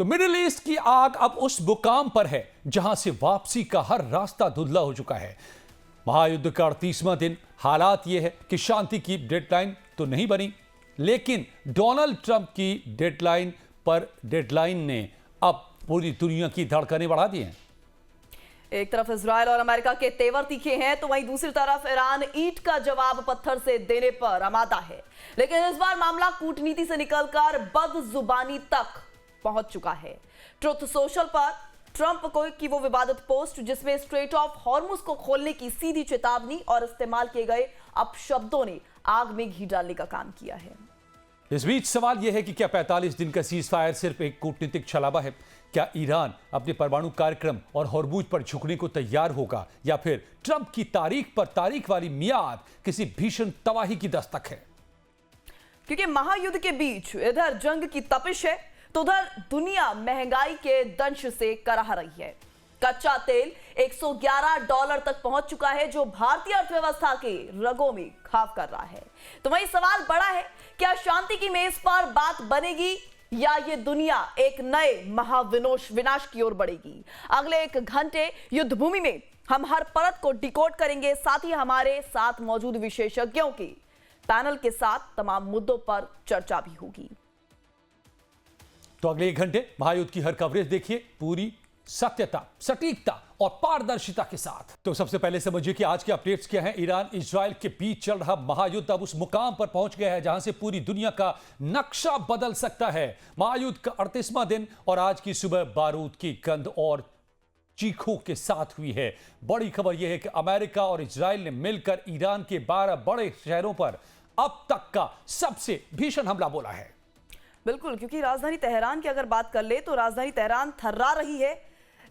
तो middle east की आग अब उस मुकाम पर है जहां से वापसी का हर रास्ता धुंधला हो चुका है। महायुद्ध का 38वां दिन। हालात यह है कि शांति की डेडलाइन तो नहीं बनी, लेकिन डोनाल्ड ट्रंप की डेडलाइन ने अब पूरी दुनिया की धड़कनें बढ़ा दी हैं। एक तरफ इजराइल और अमेरिका के तेवर तीखे हैं, तो वहीं दूसरी तरफ ईरान ईंट का जवाब पत्थर से देने पर आमादा है। लेकिन इस बार मामला कूटनीति से निकलकर बदजुबानी तक पहुंच चुका है। ट्रुथ सोशल पर ट्रंप को की वो विवादित पोस्ट जिसमें स्ट्रेट ऑफ हॉर्मुज को खोलने की सीधी चेतावनी और इस्तेमाल किए गए अपशब्दों ने आग में घी डालने का काम किया है। इस बीच सवाल यह है कि क्या 45 दिन का सीज फायर सिर्फ एक कूटनीतिक छलावा है? क्या ईरान अपने परमाणु कार्यक्रम और हॉर्मुज पर झुकने को तैयार होगा, या फिर ट्रंप की तारीख पर तारीख वाली मियाद किसी भीषण तबाही की दस्तक है? क्योंकि महायुद्ध के बीच इधर जंग की तपिश है तो उधर दुनिया महंगाई के दंश से कराह रही है। कच्चा तेल $111 तक पहुंच चुका है, जो भारतीय अर्थव्यवस्था के रगों में घाव कर रहा है। तो वही सवाल बड़ा है, क्या शांति की मेज पर बात बनेगी या ये दुनिया एक नए विनाश की ओर बढ़ेगी? अगले 1 घंटे युद्ध भूमि में हम हर परत को डिकोड करेंगे, साथ ही हमारे साथ मौजूद विशेषज्ञों के पैनल के साथ तमाम मुद्दों पर चर्चा भी होगी। तो अगले 1 घंटे महायुद्ध की हर कवरेज देखिए पूरी सत्यता, सटीकता और पारदर्शिता के साथ। तो सबसे पहले समझिए कि आज के अपडेट्स क्या हैं। ईरान इजराइल के बीच चल रहा महायुद्ध अब उस मुकाम पर पहुंच गया है जहां से पूरी दुनिया का नक्शा बदल सकता है। महायुद्ध का 38वां दिन और आज की सुबह बारूद की गंध और चीखों के साथ हुई है। बड़ी खबर यह है कि अमेरिका और इजराइल ने मिलकर ईरान के 12 बड़े शहरों पर अब तक का सबसे भीषण हमला बोला है। बिल्कुल, क्योंकि राजधानी तेहरान की अगर बात कर ले तो राजधानी तेहरान थर्रा रही है।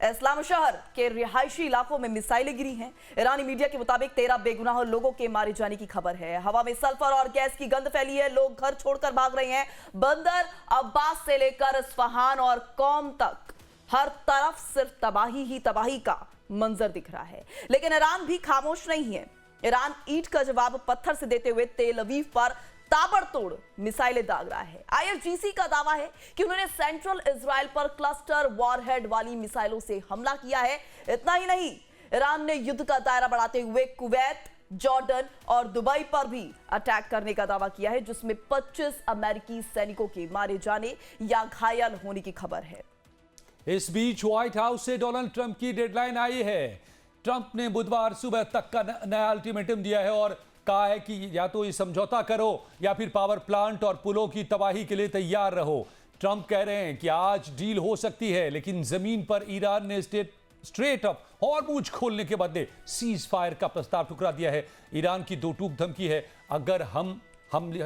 इस्लाम शहर के रिहायशी इलाकों में मिसाइलें गिरी हैं। ईरानी मीडिया के मुताबिक 13 बेगुनाह लोगों के मारे जाने की खबर है। हवा में सल्फर और गैस की गंध फैली है। लोग घर छोड़कर भाग रहे हैं। बंदर अब्बास से लेकर इस्फहान और कौम तक हर तरफ सिर्फ तबाही ही तबाही का मंजर दिख रहा है। लेकिन ईरान भी खामोश नहीं है। ईरान ईंट का जवाब पत्थर से देते हुए तेल अवीव पर ताबड़तोड़ मिसाइलें दाग रहा है। IRGC का दावा है कि उन्होंने सेंट्रल इजराइल पर क्लस्टर वॉरहेड वाली मिसाइलों से हमला किया है। इतना ही नहीं, ईरान ने युद्ध का दायरा बढ़ाते हुए कुवैत, जॉर्डन और दुबई पर भी अटैक करने का दावा किया है, जिसमें 25 अमेरिकी सैनिकों के मारे जाने या घायल होने की खबर है। इस बीच व्हाइट हाउस से डोनाल्ड ट्रंप की डेडलाइन आई है। ट्रंप ने बुधवार सुबह तक का नया अल्टीमेटम दिया है और कहा है कि या तो ये समझौता करो या फिर पावर प्लांट और पुलों की तबाही के लिए तैयार रहो। ट्रंप कह रहे हैं कि आज डील हो सकती है, लेकिन जमीन पर ईरान ने स्ट्रेट ऑफ हॉर्मुज खोलने के बदले सीज फायर का प्रस्ताव ठुकरा दिया है। ईरान की दो टूक धमकी है, अगर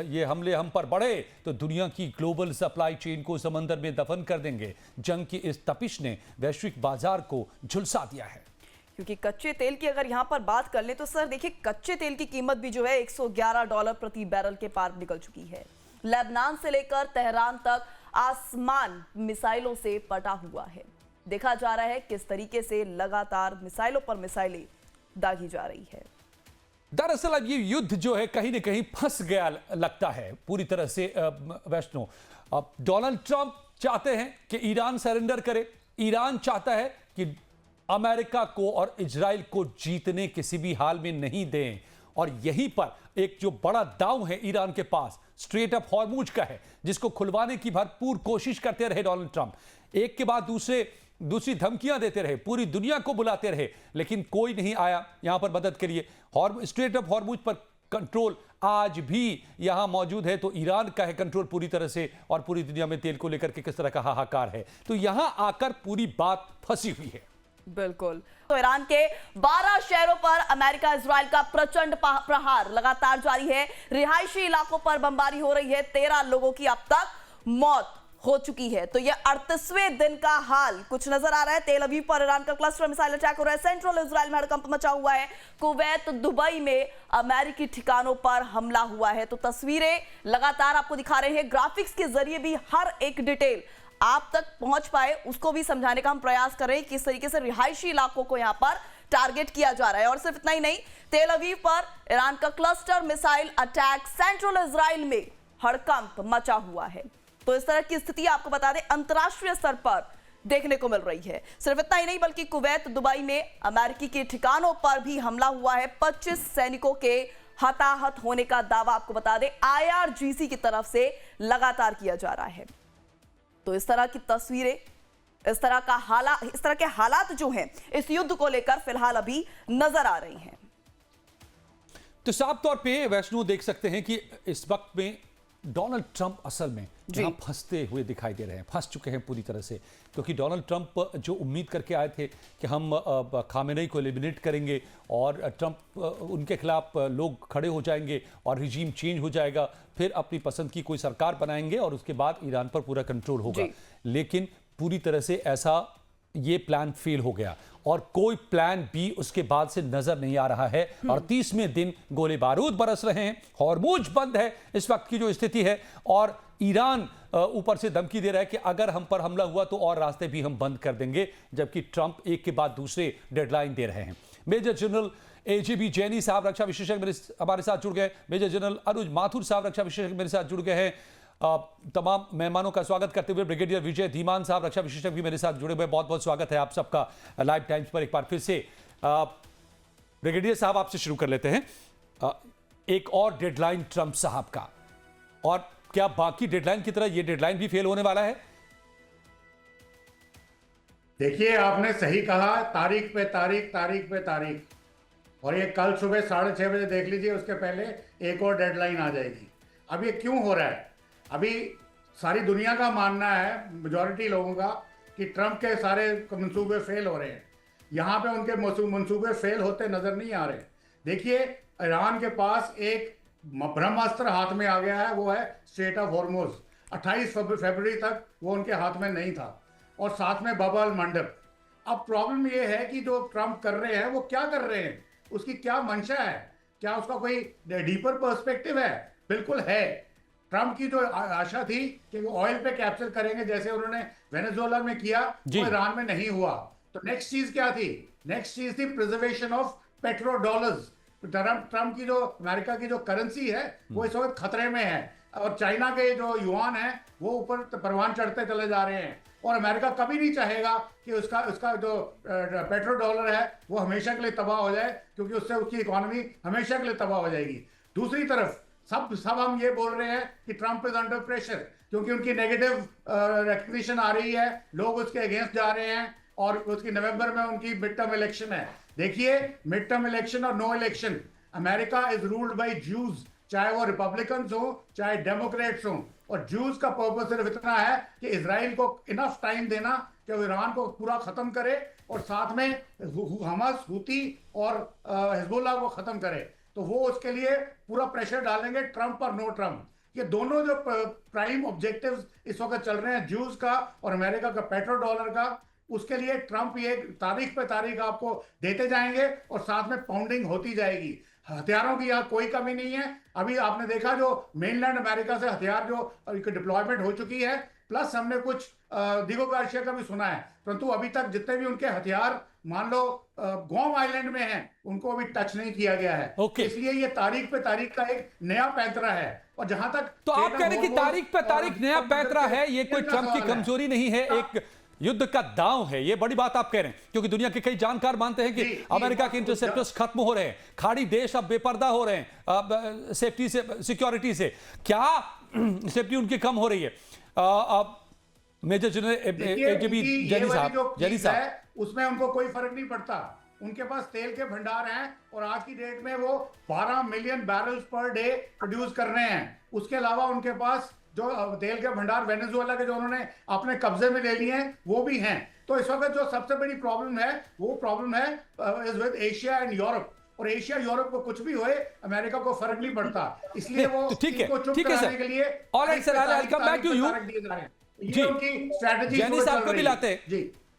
ये हमले हम पर बढ़े तो दुनिया की ग्लोबल सप्लाई चेन को समंदर में दफन कर देंगे। जंग की इस तपिश ने वैश्विक बाजार को झुलसा दिया है। क्योंकि कच्चे तेल की अगर यहां पर बात कर ले तो सर देखिए, कच्चे तेल की कीमत भी जो है $111 प्रति बैरल के पार निकल चुकी है। लेबनान से लेकर तेहरान तक आसमान मिसाइलों से पटा हुआ है। देखा जा रहा है किस तरीके से लगातार मिसाइलों पर मिसाइलें दागी जा रही है। दरअसल अब ये युद्ध जो है कहीं ना कहीं फंस गया लगता है पूरी तरह से। वैष्णो, अब डोनाल्ड ट्रंप चाहते हैं कि ईरान सरेंडर करे। ईरान चाहता है कि अमेरिका को और इजराइल को जीतने किसी भी हाल में नहीं दें। और यहीं पर एक जो बड़ा दांव है ईरान के पास स्ट्रेट ऑफ हॉर्मुज का है, जिसको खुलवाने की भरपूर कोशिश करते रहे डोनाल्ड ट्रंप। एक के बाद दूसरी धमकियां देते रहे, पूरी दुनिया को बुलाते रहे, लेकिन कोई नहीं आया यहां पर मदद के लिए। स्ट्रेट ऑफ हॉर्मुज पर कंट्रोल आज भी यहां मौजूद है, तो ईरान का है कंट्रोल पूरी तरह से, और पूरी दुनिया में तेल को लेकर के किस तरह का हाहाकार है। तो यहां आकर पूरी बात फंसी हुई है। बिल्कुल, तो ईरान के 12 शहरों पर अमेरिका इजराइल का प्रचंड प्रहार लगातार जारी है। रिहायशी इलाकों पर बमबारी हो रही है। 13 लोगों की अब तक मौत हो चुकी है। तो यह 38वें दिन का हाल कुछ नजर आ रहा है। तेल अवीव पर ईरान का क्लस्टर मिसाइल अटैक हो रहा है। सेंट्रल इजराइल में हड़कंप मचा हुआ है। कुवैत, दुबई में अमेरिकी ठिकानों पर हमला हुआ है। तो तस्वीरें लगातार आपको दिखा रहे हैं। ग्राफिक्स के जरिए भी हर एक डिटेल आप तक पहुंच पाए उसको भी समझाने का हम प्रयास कर रहे हैं। किस तरीके से रिहायशी इलाकों को यहां पर टारगेट किया जा रहा है। और सिर्फ इतना ही नहीं, तेल अवीव पर ईरान का cluster missile attack, central Israel में हड़कंप मचा हुआ है। तो इस तरह की स्थिति आपको बता दें अंतर्राष्ट्रीय स्तर पर देखने को मिल रही है। सिर्फ इतना ही नहीं बल्कि कुवैत, दुबई में अमेरिकी के ठिकानों पर भी हमला हुआ है। 25 सैनिकों के हताहत होने का दावा आपको बता दें IRGC की तरफ से लगातार किया जा रहा है। तो इस तरह की तस्वीरें, इस तरह के हालात जो हैं इस युद्ध को लेकर फिलहाल अभी नजर आ रही हैं। तो साफ तौर पे वैष्णो देख सकते हैं कि इस वक्त में डोनाल्ड ट्रंप असल में यहां फंसते हुए दिखाई दे रहे हैं, फंस चुके हैं पूरी तरह से, क्योंकि डोनाल्ड ट्रंप जो उम्मीद करके आए थे कि हम खामेनेई को एलिमिनेट करेंगे और ट्रंप उनके खिलाफ लोग खड़े हो जाएंगे और रिजीम चेंज हो जाएगा, फिर अपनी पसंद की कोई सरकार बनाएंगे और उसके बाद ईरान पर पूरा कंट्रोल होगा। लेकिन पूरी तरह से ऐसा ये प्लान फेल हो गया और कोई प्लान बी उसके बाद से नजर नहीं आ रहा है। 38वें दिन गोले बारूद बरस रहे हैं, हॉर्मुज बंद है इस वक्त की जो स्थिति है, और ईरान ऊपर से धमकी दे रहा है कि अगर हम पर हमला हुआ तो और रास्ते भी हम बंद कर देंगे, जबकि ट्रंप एक के बाद दूसरे डेडलाइन दे रहे हैं। मेजर जनरल AGB जैनी साहब रक्षा विशेषज्ञ हमारे साथ जुड़ गए। मेजर जनरल अनुज माथुर साहब रक्षा विशेषज्ञ मेरे साथ जुड़ गए हैं। तमाम मेहमानों का स्वागत करते हुए ब्रिगेडियर विजय धीमान साहब रक्षा विशेषज्ञ भी मेरे साथ जुड़े हुए, बहुत बहुत स्वागत है आप सबका लाइव टाइम्स पर एक बार फिर से। ब्रिगेडियर साहब आपसे शुरू कर लेते हैं। एक और डेडलाइन ट्रंप साहब का, और क्या बाकी डेडलाइन की तरह ये डेडलाइन भी फेल होने वाला है? देखिए, आपने सही कहा, तारीख पे तारीख, तारीख पे तारीख, और ये कल सुबह 6:30 बजे देख लीजिए, उसके पहले एक और डेडलाइन आ जाएगी। अब ये क्यों हो रहा है? अभी सारी दुनिया का मानना है, मेजॉरिटी लोगों का, कि ट्रंप के सारे मंसूबे फेल हो रहे हैं। यहाँ पे उनके मंसूबे फेल होते नजर नहीं आ रहे। देखिए, ईरान के पास एक ब्रह्मास्त्र हाथ में आ गया है, वो है स्ट्रेट ऑफ हॉर्मुज। 28 फरवरी तक वो उनके हाथ में नहीं था, और साथ में बब अल मंडब। अब प्रॉब्लम ये है कि जो ट्रंप कर रहे हैं वो क्या कर रहे हैं, उसकी क्या मंशा है, क्या उसका कोई डीपर पर्सपेक्टिव है? बिल्कुल है। ट्रंप की जो आशा थी कि वो ऑयल पे कैप्चर करेंगे, जैसे उन्होंने वेनेजुएला में किया, वो ईरान में नहीं हुआ। तो नेक्स्ट चीज क्या थी? नेक्स्ट चीज थी preservation of petro dollars. Trump की जो अमेरिका की जो करेंसी है वो इस वक्त खतरे में है, और चाइना के जो युआन है वो ऊपर परवान चढ़ते चले जा रहे हैं, और अमेरिका कभी नहीं चाहेगा कि उसका जो पेट्रो डॉलर है वो हमेशा के लिए तबाह हो जाए, क्योंकि उससे उसकी इकोनॉमी हमेशा के लिए तबाह हो जाएगी। दूसरी तरफ सब हम ये बोल रहे हैं कि ट्रंप इज अंडर प्रेशर, क्योंकि उनकी नेगेटिव रिकग्निशन आ रही है, लोग उसके अगेंस्ट जा रहे हैं, और उसकी नवंबर में उनकी मिड टर्म इलेक्शन है। देखिए, मिड टर्म इलेक्शन और no election, America is ruled by Jews, चाहे वो रिपब्लिकन्स हो चाहे डेमोक्रेट्स हो। और जूस का पर्पस सिर्फ इतना है कि इजराइल को इनफ टाइम देना कि वो ईरान को पूरा खत्म करे, और साथ में हमास, हूती और हिजबुल्लाह को खत्म करे। तो वो उसके लिए पूरा प्रेशर डालेंगे, ट्रंप और नो ट्रंप। ये दोनों जो प्राइम ऑब्जेक्टिव्स इस वक्त चल रहे हैं, जूस का और अमेरिका का पेट्रो डॉलर का, उसके लिए ट्रंप ये तारीख पे तारीख आपको देते जाएंगे, और साथ में पाउंडिंग होती जाएगी। हथियारों की यहाँ कोई कमी नहीं है। अभी आपने देखा जो मेनलैंड अमेरिका से हथियार जो डिप्लॉयमेंट हो चुकी है, प्लस हमने कुछ दिगो गार्सिया का भी सुना है, परंतु अभी तक जितने भी उनके हथियार मान लो गुआम आइलैंड में हैं, उनको अभी टच नहीं किया गया है। इसलिए ये तारीख पे तारीख का एक नया पैंतरा है। और जहां तक तो आप कह रहे हैं कि तारीख पे तारीख नया पैंतरा है, ये कोई ट्रंप की कमजोरी नहीं है, एक युद्ध का दांव है, ये बड़ी बात आप कह रहे हैं, क्योंकि दुनिया के कई जानकार मानते हैं कि अमेरिका के इंटरसेप्टर्स खत्म हो रहे हैं, खाड़ी देश अब बेपर्दा हो रहे हैं सेफ्टी से, सिक्योरिटी से। क्या सेफ्टी उनकी कम हो रही है? मेजर जनरल AGB जैनी साहब, उसमें उनको कोई फर्क नहीं पड़ता। उनके पास तेल के भंडार हैं, और आज की डेट में वो 12 million barrels per day produce कर रहे हैं। उसके अलावा उनके पास जो तेल के भंडार वेनेजुएला के जो उन्होंने अपने कब्जे में ले लिए हैं वो भी हैं। तो इस वक्त जो सबसे बड़ी प्रॉब्लम है वो प्रॉब्लम है is with Asia and Europe, और एशिया यूरोप को कुछ भी होए अमेरिका को फर्क नहीं पड़ता, इसलिए वो इनको चुप कराने के लिए alright sir, I come back to you जी, उनकी स्ट्रेटजी। जैनी साहब को भी लाते हैं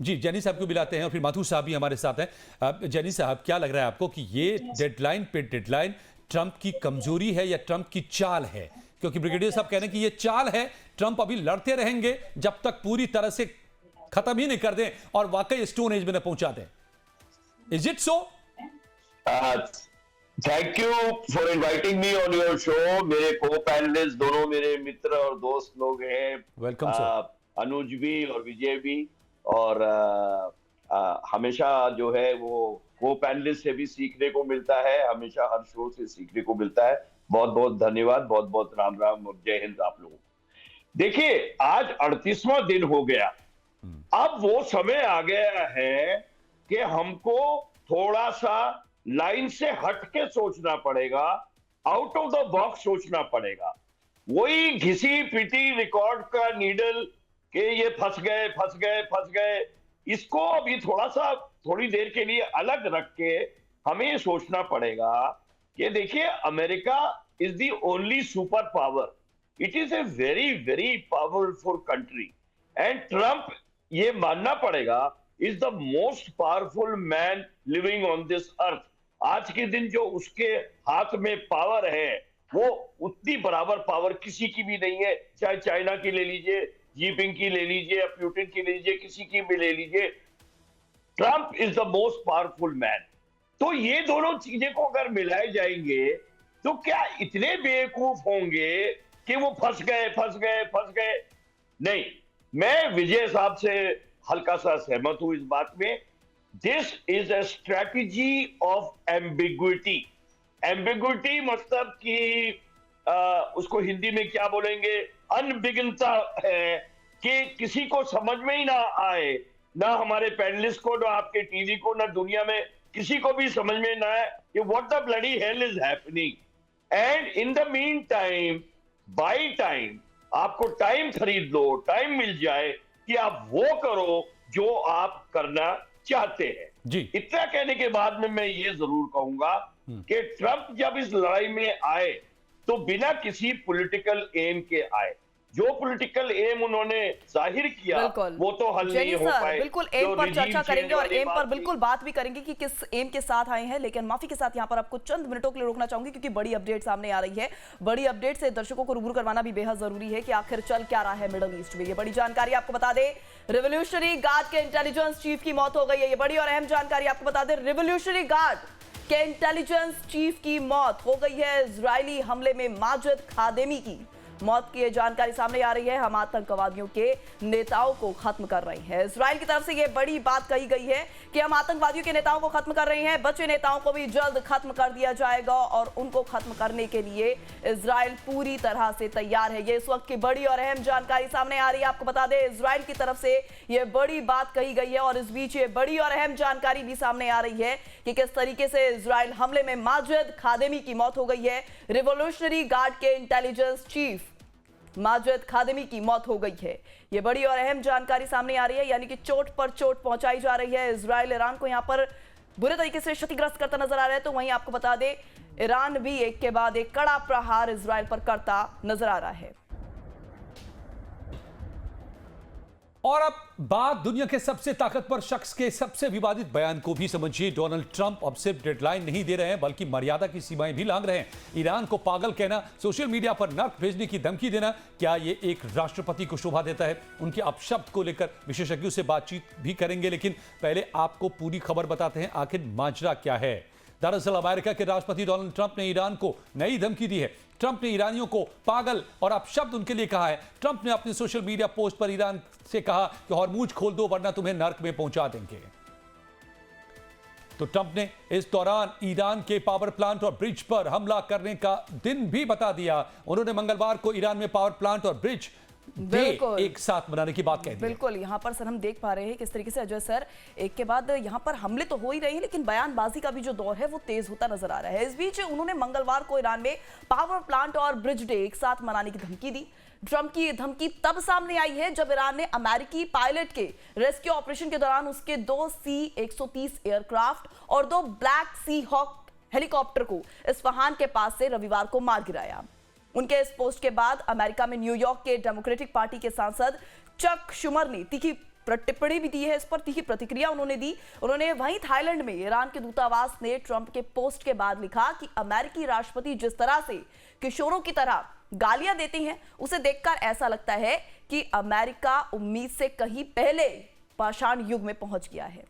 जी, जैनी साहब को भी लाते हैं, और फिर माथुर साहब भी हमारे साथ हैं। जैनी साहब, क्या लग रहा है आपको कि ये डेडलाइन पे डेडलाइन ट्रंप की कमजोरी है या ट्रंप की चाल है? क्योंकि ब्रिगेडियर साहब कह रहे हैं कि ये चाल है, ट्रंप अभी लड़ते रहेंगे जब तक पूरी तरह से खत्म ही नहीं कर दें और वाकई स्टोन एज में न पहुंचा दें। Is it so? Thank you for inviting me on your show. मेरे को पैनलिस्ट दोनों मेरे मित्र और दोस्त लोग हैं। Welcome sir. अनुज भी और विजय भी। और हमेशा जो है वो को पैनलिस्ट से भी सीखने को मिलता है, हमेशा हर शो से सीखने को मिलता है। बहुत बहुत धन्यवाद, बहुत बहुत राम राम और जय हिंद आप लोगों को। देखिए, आज 38वां दिन हो गया। अब वो समय आ गया है कि हमको थोड़ा सा लाइन से हट के सोचना पड़ेगा, आउट ऑफ द बॉक्स सोचना पड़ेगा। वही घिसी पिटी रिकॉर्ड का नीडल के ये फंस गए फंस गए फंस गए, इसको अभी थोड़ी देर के लिए अलग रख के हमें ये सोचना पड़ेगा कि देखिए, America is the only super power. It is a very very powerful country and Trump, ये मानना पड़ेगा, is the most powerful man living on this earth. आज के दिन जो उसके हाथ में पावर है, वो उतनी बराबर पावर किसी की भी नहीं है। चाहे चाइना की ले लीजिए, जीपिंग की ले लीजिए, या पुतिन की ले लीजिए, किसी की भी ले लीजिए, Trump is the most powerful man. तो ये दोनों चीजें को अगर मिलाए जाएंगे तो क्या इतने बेवकूफ होंगे कि वो फंस गए फंस गए फंस गए? नहीं, मैं विजय साहब से हल्का सा सहमत हूं इस बात में। This is a strategy of ambiguity. Ambiguity मतलब कि उसको हिंदी में क्या बोलेंगे, अनबिगिनता है कि किसी को समझ में ही ना आए, ना हमारे पैनलिस्ट को, ना आपके टीवी को, ना दुनिया में किसी को भी समझ में ना आए कि what the bloody hell is happening. And in the mean time, by time, आपको टाइम खरीद लो, टाइम मिल जाए कि आप वो करो जो आप करना चाहते हैं जी। इतना कहने के बाद में मैं ये जरूर कहूंगा कि ट्रंप जब इस लड़ाई में आए तो बिना किसी पॉलिटिकल एम के आए। जो पॉलिटिकल एम उन्होंने जाहिर किया वो तो हल नहीं हो पाए। बिल्कुल एम पर चर्चा करेंगे और एम पर बिल्कुल बात भी करेंगे कि किस एम के साथ आए हैं, लेकिन माफी के साथ यहां पर आपको चंद मिनटों के लिए रोकना चाहूंगी क्योंकि बड़ी अपडेट सामने आ रही है। बड़ी अपडेट से दर्शकों को रूबरू करवाना भी बेहद जरूरी है कि आखिर चल क्या रहा है मिडल ईस्ट में। ये बड़ी जानकारी आपको बता दें, रिवोल्यूशनरी गार्ड के इंटेलिजेंस चीफ की मौत हो गई है। ये बड़ी और अहम जानकारी आपको बता दें, रिवोल्यूशनरी गार्ड के इंटेलिजेंस चीफ की मौत हो गई है। इजरायली हमले में माजिद खादेमी की मौत की जानकारी सामने आ रही है। हम आतंकवादियों के नेताओं को खत्म कर रहे हैं। इजराइल की तरफ से यह बड़ी बात कही गई है कि हम आतंकवादियों के नेताओं को खत्म कर रहे हैं, बचे नेताओं को भी जल्द खत्म कर दिया जाएगा और उनको खत्म करने के लिए इजराइल पूरी तरह से तैयार है। ये इस वक्त की बड़ी और अहम जानकारी सामने आ रही है। आपको बता दें, इजराइल की तरफ से यह बड़ी बात कही गई है और इस बीच ये बड़ी और अहम जानकारी भी सामने आ रही है कि किस तरीके से इजराइल हमले में माजिद खादेमी की मौत हो गई है। रिवोल्यूशनरी गार्ड के इंटेलिजेंस चीफ माजिद खादेमी की मौत हो गई है। यह बड़ी और अहम जानकारी सामने आ रही है, यानी कि चोट पर चोट पहुंचाई जा रही है। इजराइल ईरान को यहां पर बुरे तरीके से क्षतिग्रस्त करता नजर आ रहा है, तो वहीं आपको बता दें ईरान भी एक के बाद एक कड़ा प्रहार इजराइल पर करता नजर आ रहा है। और अब बात दुनिया के सबसे ताकतवर शख्स के सबसे विवादित बयान को भी समझिए। डोनाल्ड ट्रंप अब सिर्फ डेडलाइन नहीं दे रहे हैं बल्कि मर्यादा की सीमाएं भी लांघ रहे हैं। ईरान को पागल कहना, सोशल मीडिया पर नर्क भेजने की धमकी देना, क्या ये एक राष्ट्रपति को शोभा देता है? उनके अपशब्द को लेकर विशेषज्ञों से बातचीत भी करेंगे, लेकिन पहले आपको पूरी खबर बताते हैं आखिर माजरा क्या है। दरअसल अमेरिका के राष्ट्रपति डोनाल्ड ट्रंप ने ईरान को नई धमकी दी है। ट्रंप ने ईरानियों को पागल और अपशब्द उनके लिए कहा है। ट्रंप ने अपने सोशल मीडिया पोस्ट पर ईरान से कहा कि हॉर्मुज खोल दो वरना तुम्हें नर्क में पहुंचा देंगे। तो ट्रंप ने इस दौरान ईरान के पावर प्लांट और ब्रिज पर हमला करने का दिन भी बता दिया। उन्होंने मंगलवार को ईरान में पावर प्लांट और ब्रिज एक साथ बनाने की बात कही। बिल्कुल, यहाँ पर सर हम देख पा रहे हैं किस तरीके से अजय सर एक के बाद यहाँ पर हमले तो हो ही रहे हैं, लेकिन बयानबाजी का भी जो दौर है वो तेज होता नजर आ रहा है। इस बीच उन्होंने मंगलवार को ईरान में पावर प्लांट और ब्रिज डे एक साथ मनाने की धमकी दी। ट्रंप की यह धमकी तब सामने आई है जब ईरान ने अमेरिकी पायलट के रेस्क्यू ऑपरेशन के दौरान उसके 2 C-130 एयरक्राफ्ट और 2 ब्लैक सी हॉक हेलीकॉप्टर को इस्फहान के पास से रविवार को मार गिराया। उनके इस पोस्ट के बाद अमेरिका में न्यूयॉर्क के डेमोक्रेटिक पार्टी के सांसद चक शुमर ने तीखी टिप्पणी भी दी है, इस पर तीखी प्रतिक्रिया उन्होंने दी। उन्होंने वहीं थाईलैंड में ईरान के दूतावास ने ट्रंप के पोस्ट के बाद लिखा कि अमेरिकी राष्ट्रपति जिस तरह से किशोरों की तरह गालियां देते हैं उसे देखकर ऐसा लगता है कि अमेरिका उम्मीद से कहीं पहले पाषाण युग में पहुंच गया है।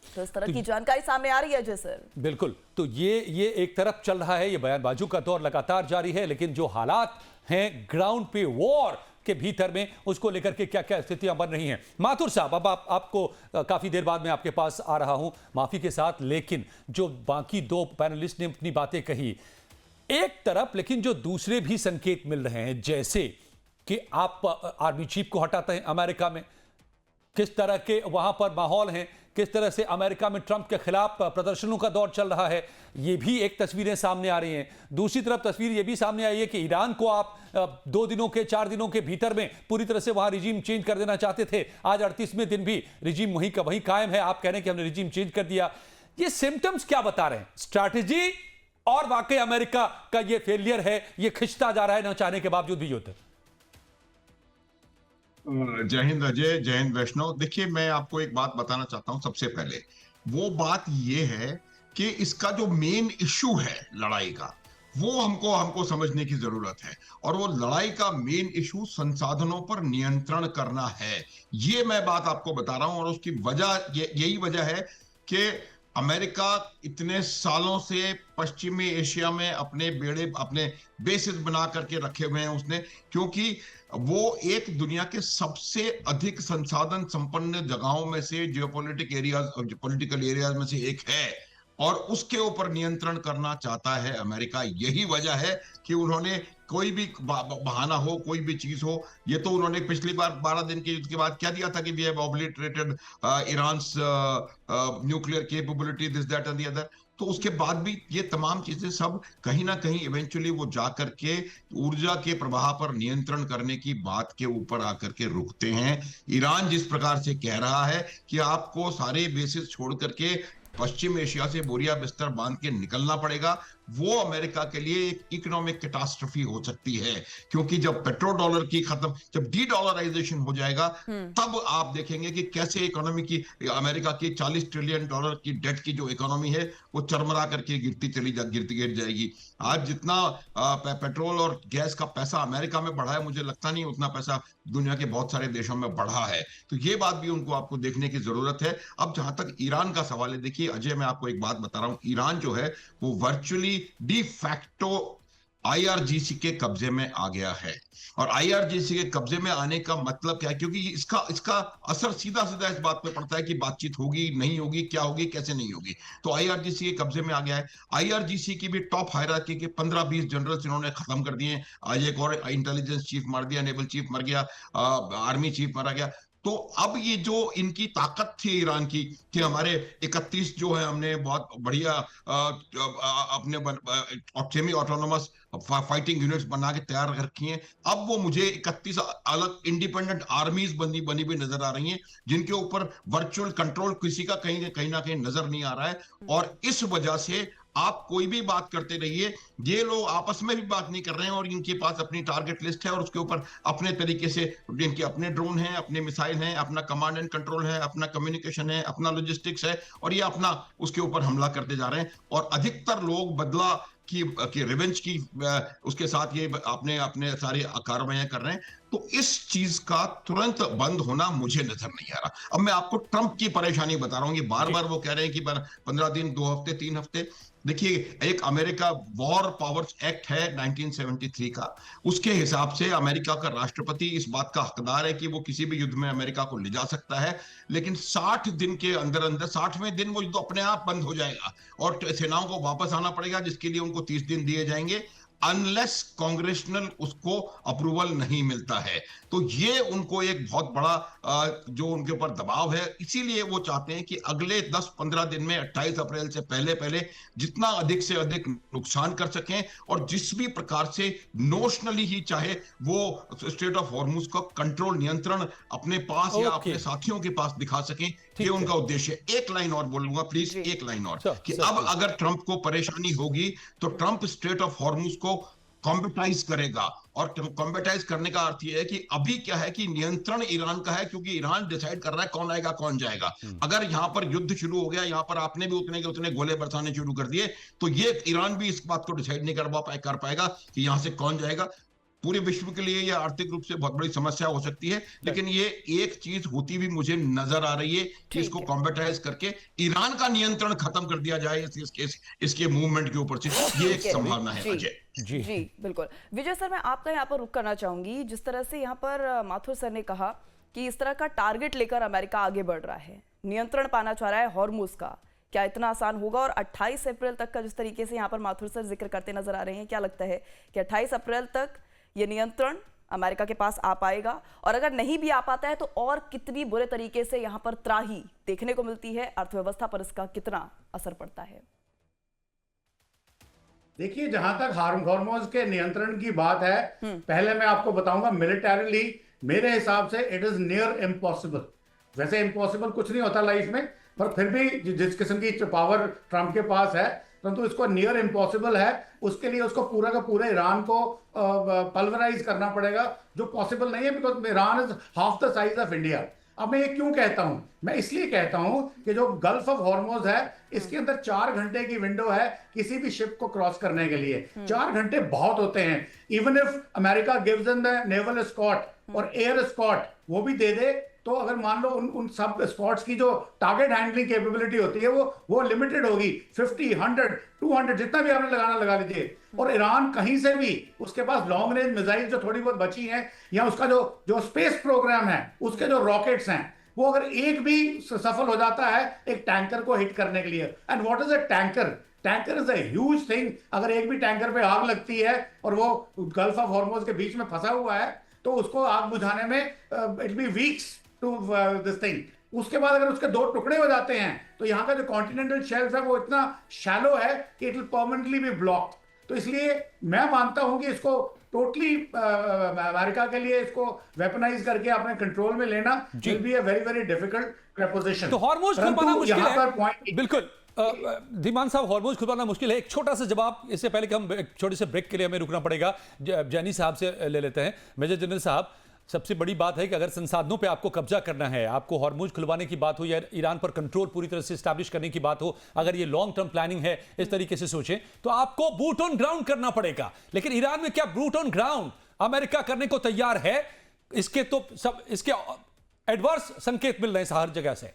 तो इस तरह की जानकारी सामने आ रही है अजय सर। बिल्कुल, तो ये एक तरफ चल रहा है, ये बयानबाजी का दौर लगातार जारी है, लेकिन जो हालात हैं ग्राउंड पे वॉर के भीतर में, उसको लेकर के क्या क्या स्थितियां बन रही हैं। माथुर साहब, अब आपको काफी देर बाद मैं आपके पास आ रहा हूं, माफी के साथ, लेकिन जो बाकी दो पैनलिस्ट ने अपनी बातें कही, एक तरफ लेकिन जो दूसरे भी संकेत मिल रहे हैं, जैसे कि आप आर्मी चीफ को हटाते हैं अमेरिका में, किस तरह के वहां पर माहौल हैं, किस तरह से अमेरिका में ट्रंप के खिलाफ प्रदर्शनों का दौर चल रहा है, ये भी एक तस्वीरें सामने आ रही हैं। दूसरी तरफ तस्वीर ये भी सामने आई है कि ईरान को आप 2 दिनों के 4 दिनों के भीतर में पूरी तरह से वहां रिजीम चेंज कर देना चाहते थे। आज 38वें दिन भी रिजीम वहीं का वहीं कायम है, आप कह रहे हैं कि हमने रिजीम चेंज कर दिया। ये सिम्टम्स क्या बता रहे हैं? स्ट्रैटेजी और वाकई अमेरिका का ये फेलियर है, ये खिंचता जा रहा है न चाहने के बावजूद भी युद्ध। जय हिंद अजय, जय हिंद वैष्णव। देखिए, मैं आपको एक बात बताना चाहता हूं। सबसे पहले वो बात ये है कि इसका जो मेन इश्यू है लड़ाई का, वो हमको समझने की जरूरत है। और वो लड़ाई का मेन इश्यू संसाधनों पर नियंत्रण करना है। ये मैं बात आपको बता रहा हूं, और उसकी वजह यही वजह है कि अमेरिका इतने सालों से पश्चिमी एशिया में अपने बेसिस बना करके रखे हुए हैं उसने, क्योंकि वो एक दुनिया के सबसे अधिक संसाधन संपन्न जगहों में से, पॉलिटिकल एरियाज में से एक है, और उसके ऊपर नियंत्रण करना चाहता है अमेरिका। यही वजह है कि उन्होंने कोई भी बहाना हो, कोई भी चीज हो, ये तो उन्होंने पिछली बार 12 दिन के युद्ध के बाद क्या दिया था कि we have obliterated Iran's nuclear capability, this that and the other. तो उसके बाद भी ये तमाम चीजें सब कहीं ना कहीं इवेंचुअली वो जाकर के ऊर्जा के प्रवाह पर नियंत्रण करने की बात के ऊपर आकर के रुकते हैं। ईरान जिस प्रकार से कह रहा है कि आपको सारे बेसिस छोड़ करके पश्चिम एशिया से बोरिया बिस्तर बांध के निकलना पड़ेगा, वो अमेरिका के लिए एक इकोनॉमिक कैटास्ट्रोफी हो सकती है। क्योंकि जब पेट्रो डॉलर की जब डी डॉलराइजेशन हो जाएगा, तब आप देखेंगे कि कैसे इकोनॉमी की, अमेरिका की $40 ट्रिलियन की डेट की जो इकोनॉमी है वो चरमरा करके गिर जाएगी। आज जितना पेट्रोल और गैस का पैसा अमेरिका में बढ़ा है, मुझे लगता नहीं उतना पैसा दुनिया के बहुत सारे देशों में बढ़ा है। तो ये बात भी आपको देखने की जरूरत है। अब जहां तक ईरान का सवाल है, देखिए अजय, मैं आपको एक बात बता रहा हूं, ईरान जो है वो वर्चुअली डी फैक्टो आईआरजीसी के कब्जे में आ गया है। और आईआरजीसी के कब्जे में आने का मतलब क्या है? क्योंकि इसका असर सीधा इस बात पे पड़ता है कि बातचीत होगी नहीं होगी, क्या होगी कैसे नहीं होगी। तो आईआरजीसी के कब्जे में आ गया है। आईआरजीसी की भी टॉप हायरार्की के 15-20 जनरल्स इन्होंने खत्म कर दिए। आज एक और इंटेलिजेंस चीफ मार दिया, नेवल चीफ मर गया, आर्मी चीफ मारा गया। तो अब ये जो इनकी ताकत थी ईरान की कि हमारे 31 जो है हमने बहुत बढ़िया अपने सेमी ऑटोनोमस फाइटिंग यूनिट्स बना के तैयार रखी हैं, अब वो मुझे 31 अलग इंडिपेंडेंट आर्मीज बनी भी नजर आ रही हैं, जिनके ऊपर वर्चुअल कंट्रोल किसी का कहीं ना कहीं नजर नहीं आ रहा है। और इस वजह से आप कोई भी बात करते रहिए, ये लोग आपस में भी बात नहीं कर रहे हैं, और इनके पास अपनी टारगेट लिस्ट है, और उसके ऊपर अपने तरीके से इनके अपने ड्रोन हैं, अपने मिसाइल हैं, अपना कमांड एंड कंट्रोल है, अपना कम्युनिकेशन है, अपना लॉजिस्टिक्स है, और ये अपना उसके ऊपर हमला करते जा रहे हैं। और अधिकतर लोग बदला की रिवेंज की उसके साथ ये अपने सारे कार्रवाइयां कर रहे हैं। तो इस चीज का तुरंत बंद होना मुझे नजर नहीं आ रहा। अब मैं आपको ट्रंप की परेशानी बता रहा हूं, कि बार बार वो कह रहे हैं कि 15 दिन, 2 हफ्ते, 3 हफ्ते। देखिए, एक अमेरिका वॉर पावर्स एक्ट है 1973 का, उसके हिसाब से अमेरिका का राष्ट्रपति इस बात का हकदार है कि वो किसी भी युद्ध में अमेरिका को ले जा सकता है, लेकिन 60 दिन के अंदर 60वें दिन वो युद्ध अपने आप बंद हो जाएगा और सेनाओं को वापस आना पड़ेगा, जिसके लिए उनको 30 दिन दिए जाएंगे, अनलेस कांग्रेशनल उसको अप्रूवल नहीं मिलता है। तो ये उनको एक बहुत बड़ा जो उनके ऊपर दबाव है, इसीलिए वो चाहते हैं कि अगले 10-15 दिन में 28 अप्रैल से पहले जितना अधिक से अधिक नुकसान कर सकें, और जिस भी प्रकार से नोशनली ही चाहे वो स्ट्रेट ऑफ हॉर्मुज का कंट्रोल, नियंत्रण अपने पास या अपने साथियों के पास दिखा सकें। ये उनका उद्देश्य है। एक लाइन और बोलूंगा प्लीज, एक लाइन और, कि अब अगर ट्रंप को परेशानी होगी तो ट्रंप स्ट्रेट ऑफ हॉर्मुज को कॉम्बेटाइज करेगा। और कॉम्बेटाइज करने का अर्थ यह है कि अभी क्या है कि नियंत्रण ईरान का है, क्योंकि ईरान डिसाइड कर रहा है कौन आएगा कौन जाएगा। अगर यहां पर युद्ध शुरू हो गया, यहां पर आपने भी उतने के उतने गोले बरसाने शुरू कर दिए, तो ये ईरान भी इस बात को डिसाइड नहीं कर पाएगा कि यहां से कौन जाएगा। पूरे विश्व के लिए यह आर्थिक रूप से बहुत बड़ी समस्या हो सकती है, लेकिन ये एक चीज होती भी मुझे नजर आ रही है कि इसको कॉम्बेटाइज करके ईरान का नियंत्रण खत्म कर दिया जाए इसके मूवमेंट के ऊपर से, ये एक संभावना है अजय। जी बिल्कुल। विजय सर, मैं आपका यहाँ पर रुक करना चाहूंगी। जिस तरह से यहाँ पर माथुर सर ने कहा कि इस तरह का टारगेट लेकर अमेरिका आगे बढ़ रहा है, नियंत्रण पाना चाह रहा है हॉर्मुज का, क्या इतना आसान होगा? और 28 अप्रैल तक का जिस तरीके से यहाँ पर माथुर सर जिक्र करते नजर आ रहे हैं, क्या लगता है कि 28 अप्रैल तक ये नियंत्रण अमेरिका के पास आ पाएगा? और अगर नहीं भी आ पाता है तो और कितनी बुरे तरीके से यहाँ पर त्राही देखने को मिलती है, अर्थव्यवस्था पर इसका कितना असर पड़ता है? देखिए, जहां तक हॉर्मोज के नियंत्रण की बात है, पहले मैं आपको बताऊंगा मिलिटरीली मेरे हिसाब से इट इज नियर इम्पॉसिबल। वैसे इम्पॉसिबल कुछ नहीं होता लाइफ में, पर फिर भी जिस किस्म की पावर ट्रंप के पास है, परंतु इसको नियर इम्पॉसिबल है। उसके लिए उसको पूरा का पूरा ईरान को पल्वराइज करना पड़ेगा, जो पॉसिबल नहीं है, because Iran is half the size of India. अब मैं ये क्यों कहता हूं? मैं इसलिए कहता हूं कि जो गल्फ ऑफ हॉर्मोज है, इसके अंदर 4 घंटे की विंडो है किसी भी शिप को क्रॉस करने के लिए। 4 घंटे बहुत होते हैं। Even if America gives in the naval escort और एयर एस्कॉर्ट वो भी दे दे, तो अगर मान लो उन सब स्पॉट्स की जो टारगेट हैंडलिंग कैपेबिलिटी होती है वो लिमिटेड होगी। 50, 100, 200 जितना भी आपने लगाना लगा लीजिए। और ईरान कहीं से भी उसके पास लॉन्ग रेंज मिसाइल जो थोड़ी बहुत बची हैं, या उसका जो स्पेस प्रोग्राम है, उसके जो रॉकेट्स हैं, वो अगर एक भी सफल हो जाता है एक टैंकर को हिट करने के लिए। And what is a tanker? Tanker is a huge thing. अगर एक भी टैंकर पे आग लगती है और वो गल्फ ऑफ हॉर्मोज के बीच में फंसा हुआ है, तो उसको आग बुझाने में it be weeks to this thing. उसके बाद अगर उसके 2 टुकड़े हो जाते हैं, तो यहाँ का जो कॉन्टिनेंटल शेल्फ है वो इतना शैलो है कि it will permanently be blocked. तो इसलिए मैं मानता हूं कि इसको टोटली अमेरिका के लिए इसको वेपनाइज करके अपने कंट्रोल में लेना will be a very very difficult preposition. तो हॉर्मोज खुलवाना मुश्किल है। बिल्कुल धीमान साहब, हॉर्मोज खुलवाना मुश्किल है। एक छोटा सा जवाब इससे पहले कि हम एक छोटे से ब्रेक के लिए हमें रुकना पड़ेगा, जैनी साहब से ले लेते हैं। मेजर जनरल साहब, सबसे बड़ी बात है कि अगर संसाधनों पे आपको कब्जा करना है, आपको हॉर्मुज खुलवाने की बात हो या ईरान पर कंट्रोल पूरी तरह से एस्टैब्लिश करने की बात हो, अगर ये लॉन्ग टर्म प्लानिंग है इस तरीके से सोचें, तो आपको बूट ऑन ग्राउंड करना पड़ेगा। लेकिन ईरान में क्या बूट ऑन ग्राउंड अमेरिका करने को तैयार है? इसके तो सब इसके एडवर्स संकेत मिल रहे हैं हर जगह से।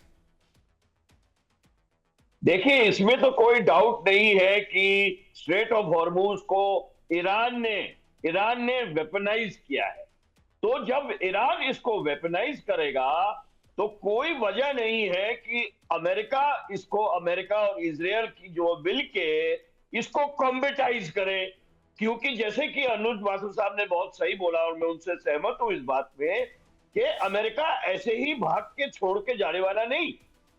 देखिए, इसमें तो कोई डाउट नहीं है कि स्ट्रेट ऑफ हॉर्मुज को ईरान ने वेपनाइज किया है। तो जब ईरान इसको वेपनाइज करेगा, तो कोई वजह नहीं है कि अमेरिका और इजरायल की जो मिल के इसको कॉम्बेटाइज करे। क्योंकि जैसे कि अनुज माथुर साहब ने बहुत सही बोला, और मैं उनसे सहमत हूं इस बात में, कि अमेरिका ऐसे ही भाग के छोड़ के जाने वाला नहीं,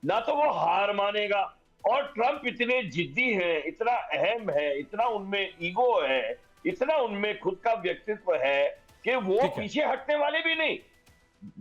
ना तो वो हार मानेगा। और ट्रंप इतने जिद्दी हैं, इतना अहम है, इतना उनमें ईगो है, इतना उनमें खुद का व्यक्तित्व है कि वो पीछे हटने वाले भी नहीं।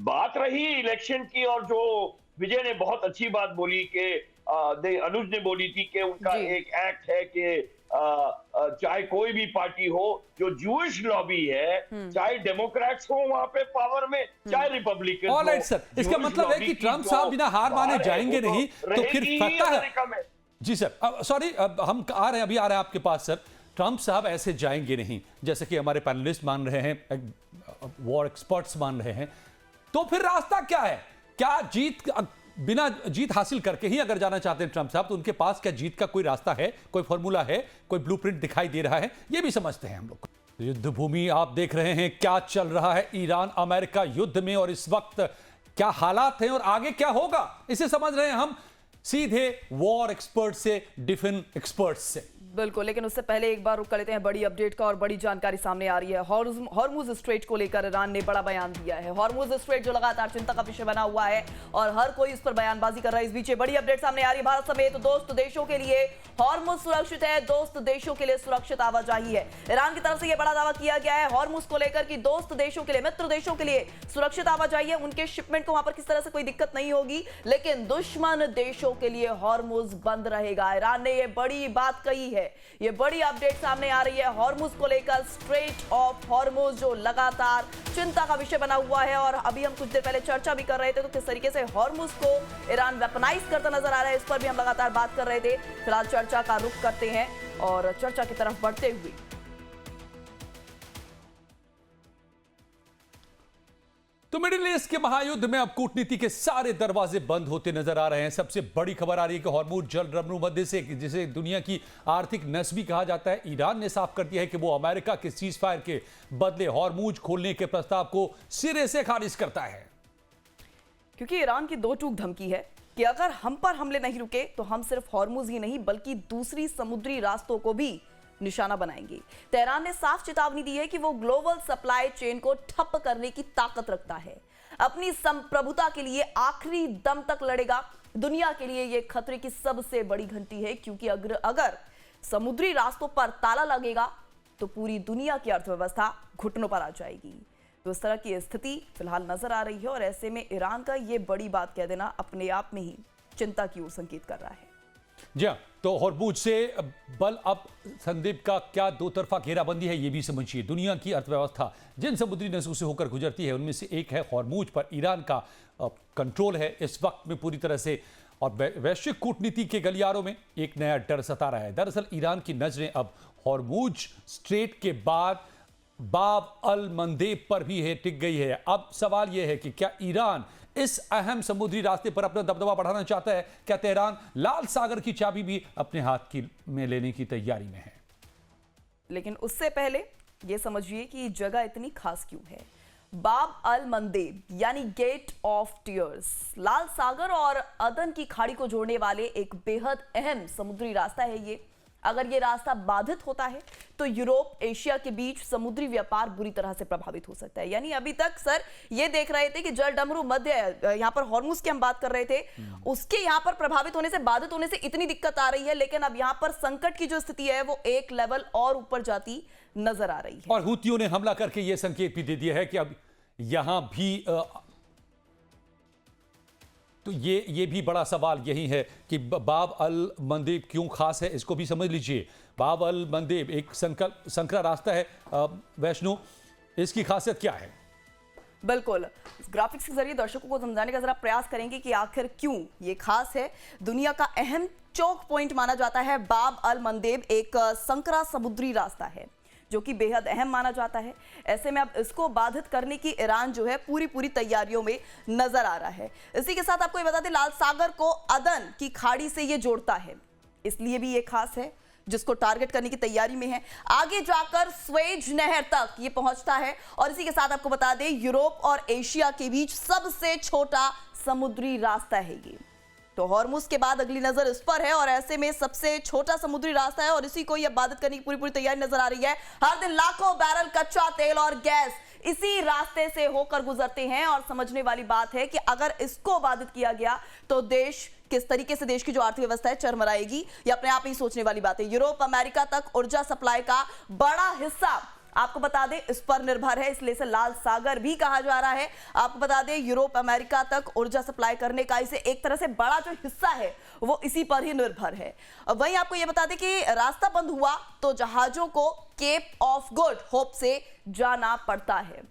बात रही इलेक्शन की, और जो विजय ने बहुत अच्छी बात बोली कि अनुज ने बोली थी कि उनका एक एक्ट है कि चाहे कोई भी पार्टी हो, जो जूइश लॉबी है, चाहे डेमोक्रेट्स हो वहां पे पावर में, चाहे रिपब्लिकन। ऑलराइट सर, इसका मतलब है कि ट्रंप साहब बिना हार माने जाएंगे नहीं, तो फिर फतह है। जी सर, सॉरी, हम आ रहे हैं आपके पास सर। ट्रंप साहब ऐसे जाएंगे नहीं, जैसे कि हमारे पैनलिस्ट मान रहे हैं, वॉर एक्सपर्ट्स मान रहे हैं, तो फिर रास्ता क्या है? क्या बिना जीत हासिल करके ही अगर जाना चाहते हैं ट्रंप साहब, तो उनके पास क्या जीत का कोई रास्ता है, कोई फॉर्मूला है, कोई ब्लूप्रिंट दिखाई दे रहा है? ये भी समझते हैं हम लोग। युद्ध भूमि आप देख रहे हैं, क्या चल रहा है ईरान अमेरिका युद्ध में, और इस वक्त क्या हालात हैं और आगे क्या होगा, इसे समझ रहे हैं हम सीधे वॉर एक्सपर्ट से, डिफेंस एक्सपर्ट से। बिल्कुल, लेकिन उससे पहले एक बार रुक कर लेते हैं बड़ी अपडेट का, और बड़ी जानकारी सामने आ रही है। हॉर्मुज स्ट्रेट को लेकर ईरान ने बड़ा बयान दिया है। हॉर्मुज स्ट्रेट जो लगातार चिंता का विषय बना हुआ है और हर कोई इस पर बयानबाजी कर रहा है। इस बीच बड़ी अपडेट सामने आ रही है। भारत समेत दोस्त देशों के लिए हॉर्मुज सुरक्षित है, दोस्त देशों के लिए सुरक्षित आवाजाही है। ईरान की तरफ से यह बड़ा दावा किया गया है हॉर्मुज को लेकर कि दोस्त देशों के लिए, मित्र देशों के लिए सुरक्षित आवाजाही है। उनके शिपमेंट को वहां पर किस तरह से कोई दिक्कत नहीं होगी, लेकिन दुश्मन देशों के लिए हॉर्मुज बंद रहेगा। ईरान ने यह बड़ी बात कही है। यह बड़ी अपडेट सामने आ रही है हॉर्मुज को लेकर। स्ट्रेट ऑफ हॉर्मुज जो लगातार चिंता का विषय बना हुआ है, और अभी हम कुछ देर पहले चर्चा भी कर रहे थे, तो किस तरीके से हॉर्मुज को ईरान वेपनाइज करता नजर आ रहा है, इस पर भी हम लगातार बात कर रहे थे। फिलहाल चर्चा का रुख करते हैं और चर्चा की तरफ बढ़ते हुए तो मिडिल ईस्ट के महायुद्ध में अब कूटनीति के सारे दरवाजे बंद होते नजर आ रहे हैं। सबसे बड़ी खबर आ रही है कि हॉर्मुज जल मध्य से, जिसे दुनिया की आर्थिक नस भी कहा जाता है, ईरान ने साफ कर दिया है कि वो अमेरिका के सीज फायर के बदले हॉर्मुज खोलने के प्रस्ताव को सिरे से खारिज करता है। क्योंकि ईरान की दो टूक धमकी है कि अगर हम पर हमले नहीं रुके तो हम सिर्फ हॉर्मुज ही नहीं बल्कि दूसरी समुद्री रास्तों को भी निशाना बनाएंगे। तेहरान ने साफ चेतावनी दी है कि वो ग्लोबल सप्लाई चेन को ठप करने की ताकत रखता है, अपनी संप्रभुता के लिए आखिरी दम तक लड़ेगा। दुनिया के लिए यह खतरे की सबसे बड़ी घंटी है, क्योंकि अगर समुद्री रास्तों पर ताला लगेगा तो पूरी दुनिया की अर्थव्यवस्था घुटनों पर आ जाएगी। तो इस तरह की स्थिति फिलहाल नजर आ रही है और ऐसे में ईरान का यह बड़ी बात कह देना अपने आप में ही चिंता की ओर संकेत कर रहा है। जी हाँ, तो हॉर्मुज से बल अब संदीप का क्या दो तरफा घेराबंदी है ये भी समझिए। दुनिया की अर्थव्यवस्था जिन समुद्री नसों से होकर गुजरती है उनमें से एक है हॉर्मुज पर ईरान का कंट्रोल है इस वक्त में पूरी तरह से। और वैश्विक कूटनीति के गलियारों में एक नया डर सता रहा है। दरअसल ईरान की नजरें अब हॉर्मुज स्ट्रेट के बाद बाब अल मंदेब पर भी है टिक गई है। अब सवाल यह है कि क्या ईरान इस अहम समुद्री रास्ते पर अपना दबदबा बढ़ाना चाहता है? क्या तेहरान लाल सागर की चाबी भी अपने हाथ में लेने की तैयारी में है? लेकिन उससे पहले यह समझिए कि जगह इतनी खास क्यों है। बाब अल मंदेब यानी गेट ऑफ टीयर्स, लाल सागर और अदन की खाड़ी को जोड़ने वाले एक बेहद अहम समुद्री रास्ता है ये। अगर ये रास्ता बाधित होता है तो यूरोप एशिया के बीच समुद्री व्यापार बुरी तरह से प्रभावित हो सकता है। यानी अभी तक सर ये देख रहे थे कि जलडमरू मध्य, यहां पर हॉर्मुज की हम बात कर रहे थे, उसके यहां पर प्रभावित होने से, बाधित होने से इतनी दिक्कत आ रही है, लेकिन अब यहां पर संकट की जो स्थिति है वो एक लेवल और ऊपर जाती नजर आ रही है। और हूतियों ने हमला करके यह संकेत भी दे दिया है कि अब यहां भी तो ये भी बड़ा सवाल यही है कि बाब अल मंदेब क्यों खास है, इसको भी समझ लीजिए। बाब अल मंदेब एक संकरा रास्ता है वैष्णो, इसकी खासियत क्या है? बिल्कुल, ग्राफिक्स के जरिए दर्शकों को समझाने का जरा प्रयास करेंगे कि आखिर क्यों ये खास है। दुनिया का अहम चौक पॉइंट माना जाता है बाब अल मंदेब, एक संकरा समुद्री रास्ता है जो कि बेहद अहम माना जाता है। ऐसे में अब इसको बाधित करने की ईरान जो है पूरी तैयारियों में नजर आ रहा है। इसी के साथ आपको ये बता दें, लाल सागर को अदन की खाड़ी से ये जोड़ता है, इसलिए भी ये खास है, जिसको टारगेट करने की तैयारी में है। आगे जाकर स्वेज नहर तक ये पहुंचता है और इसी के साथ आपको बता दें यूरोप और एशिया के बीच सबसे छोटा समुद्री रास्ता है ये। तो हॉर्मुज के बाद अगली नजर इस पर है और ऐसे में सबसे छोटा समुद्री रास्ता है और इसी को यह बाधित करने की पूरी तैयारी नजर आ रही है। हर दिन लाखों बैरल कच्चा तेल और गैस इसी रास्ते से होकर गुजरते हैं और समझने वाली बात है कि अगर इसको बाधित किया गया तो देश किस तरीके से, देश की जो आर्थिक व्यवस्था है चरमराएगी। ये अपने आप ही सोचने वाली बात है। यूरोप अमेरिका तक ऊर्जा सप्लाई का बड़ा हिस्सा आपको बता दें इस पर निर्भर है, इसलिए इसे लाल सागर भी कहा जा रहा है। आपको बता दें यूरोप अमेरिका तक ऊर्जा सप्लाई करने का इसे एक तरह से बड़ा जो हिस्सा है वो इसी पर ही निर्भर है। वहीं आपको यह बता दें कि रास्ता बंद हुआ तो जहाजों को केप ऑफ गुड होप से जाना पड़ता है।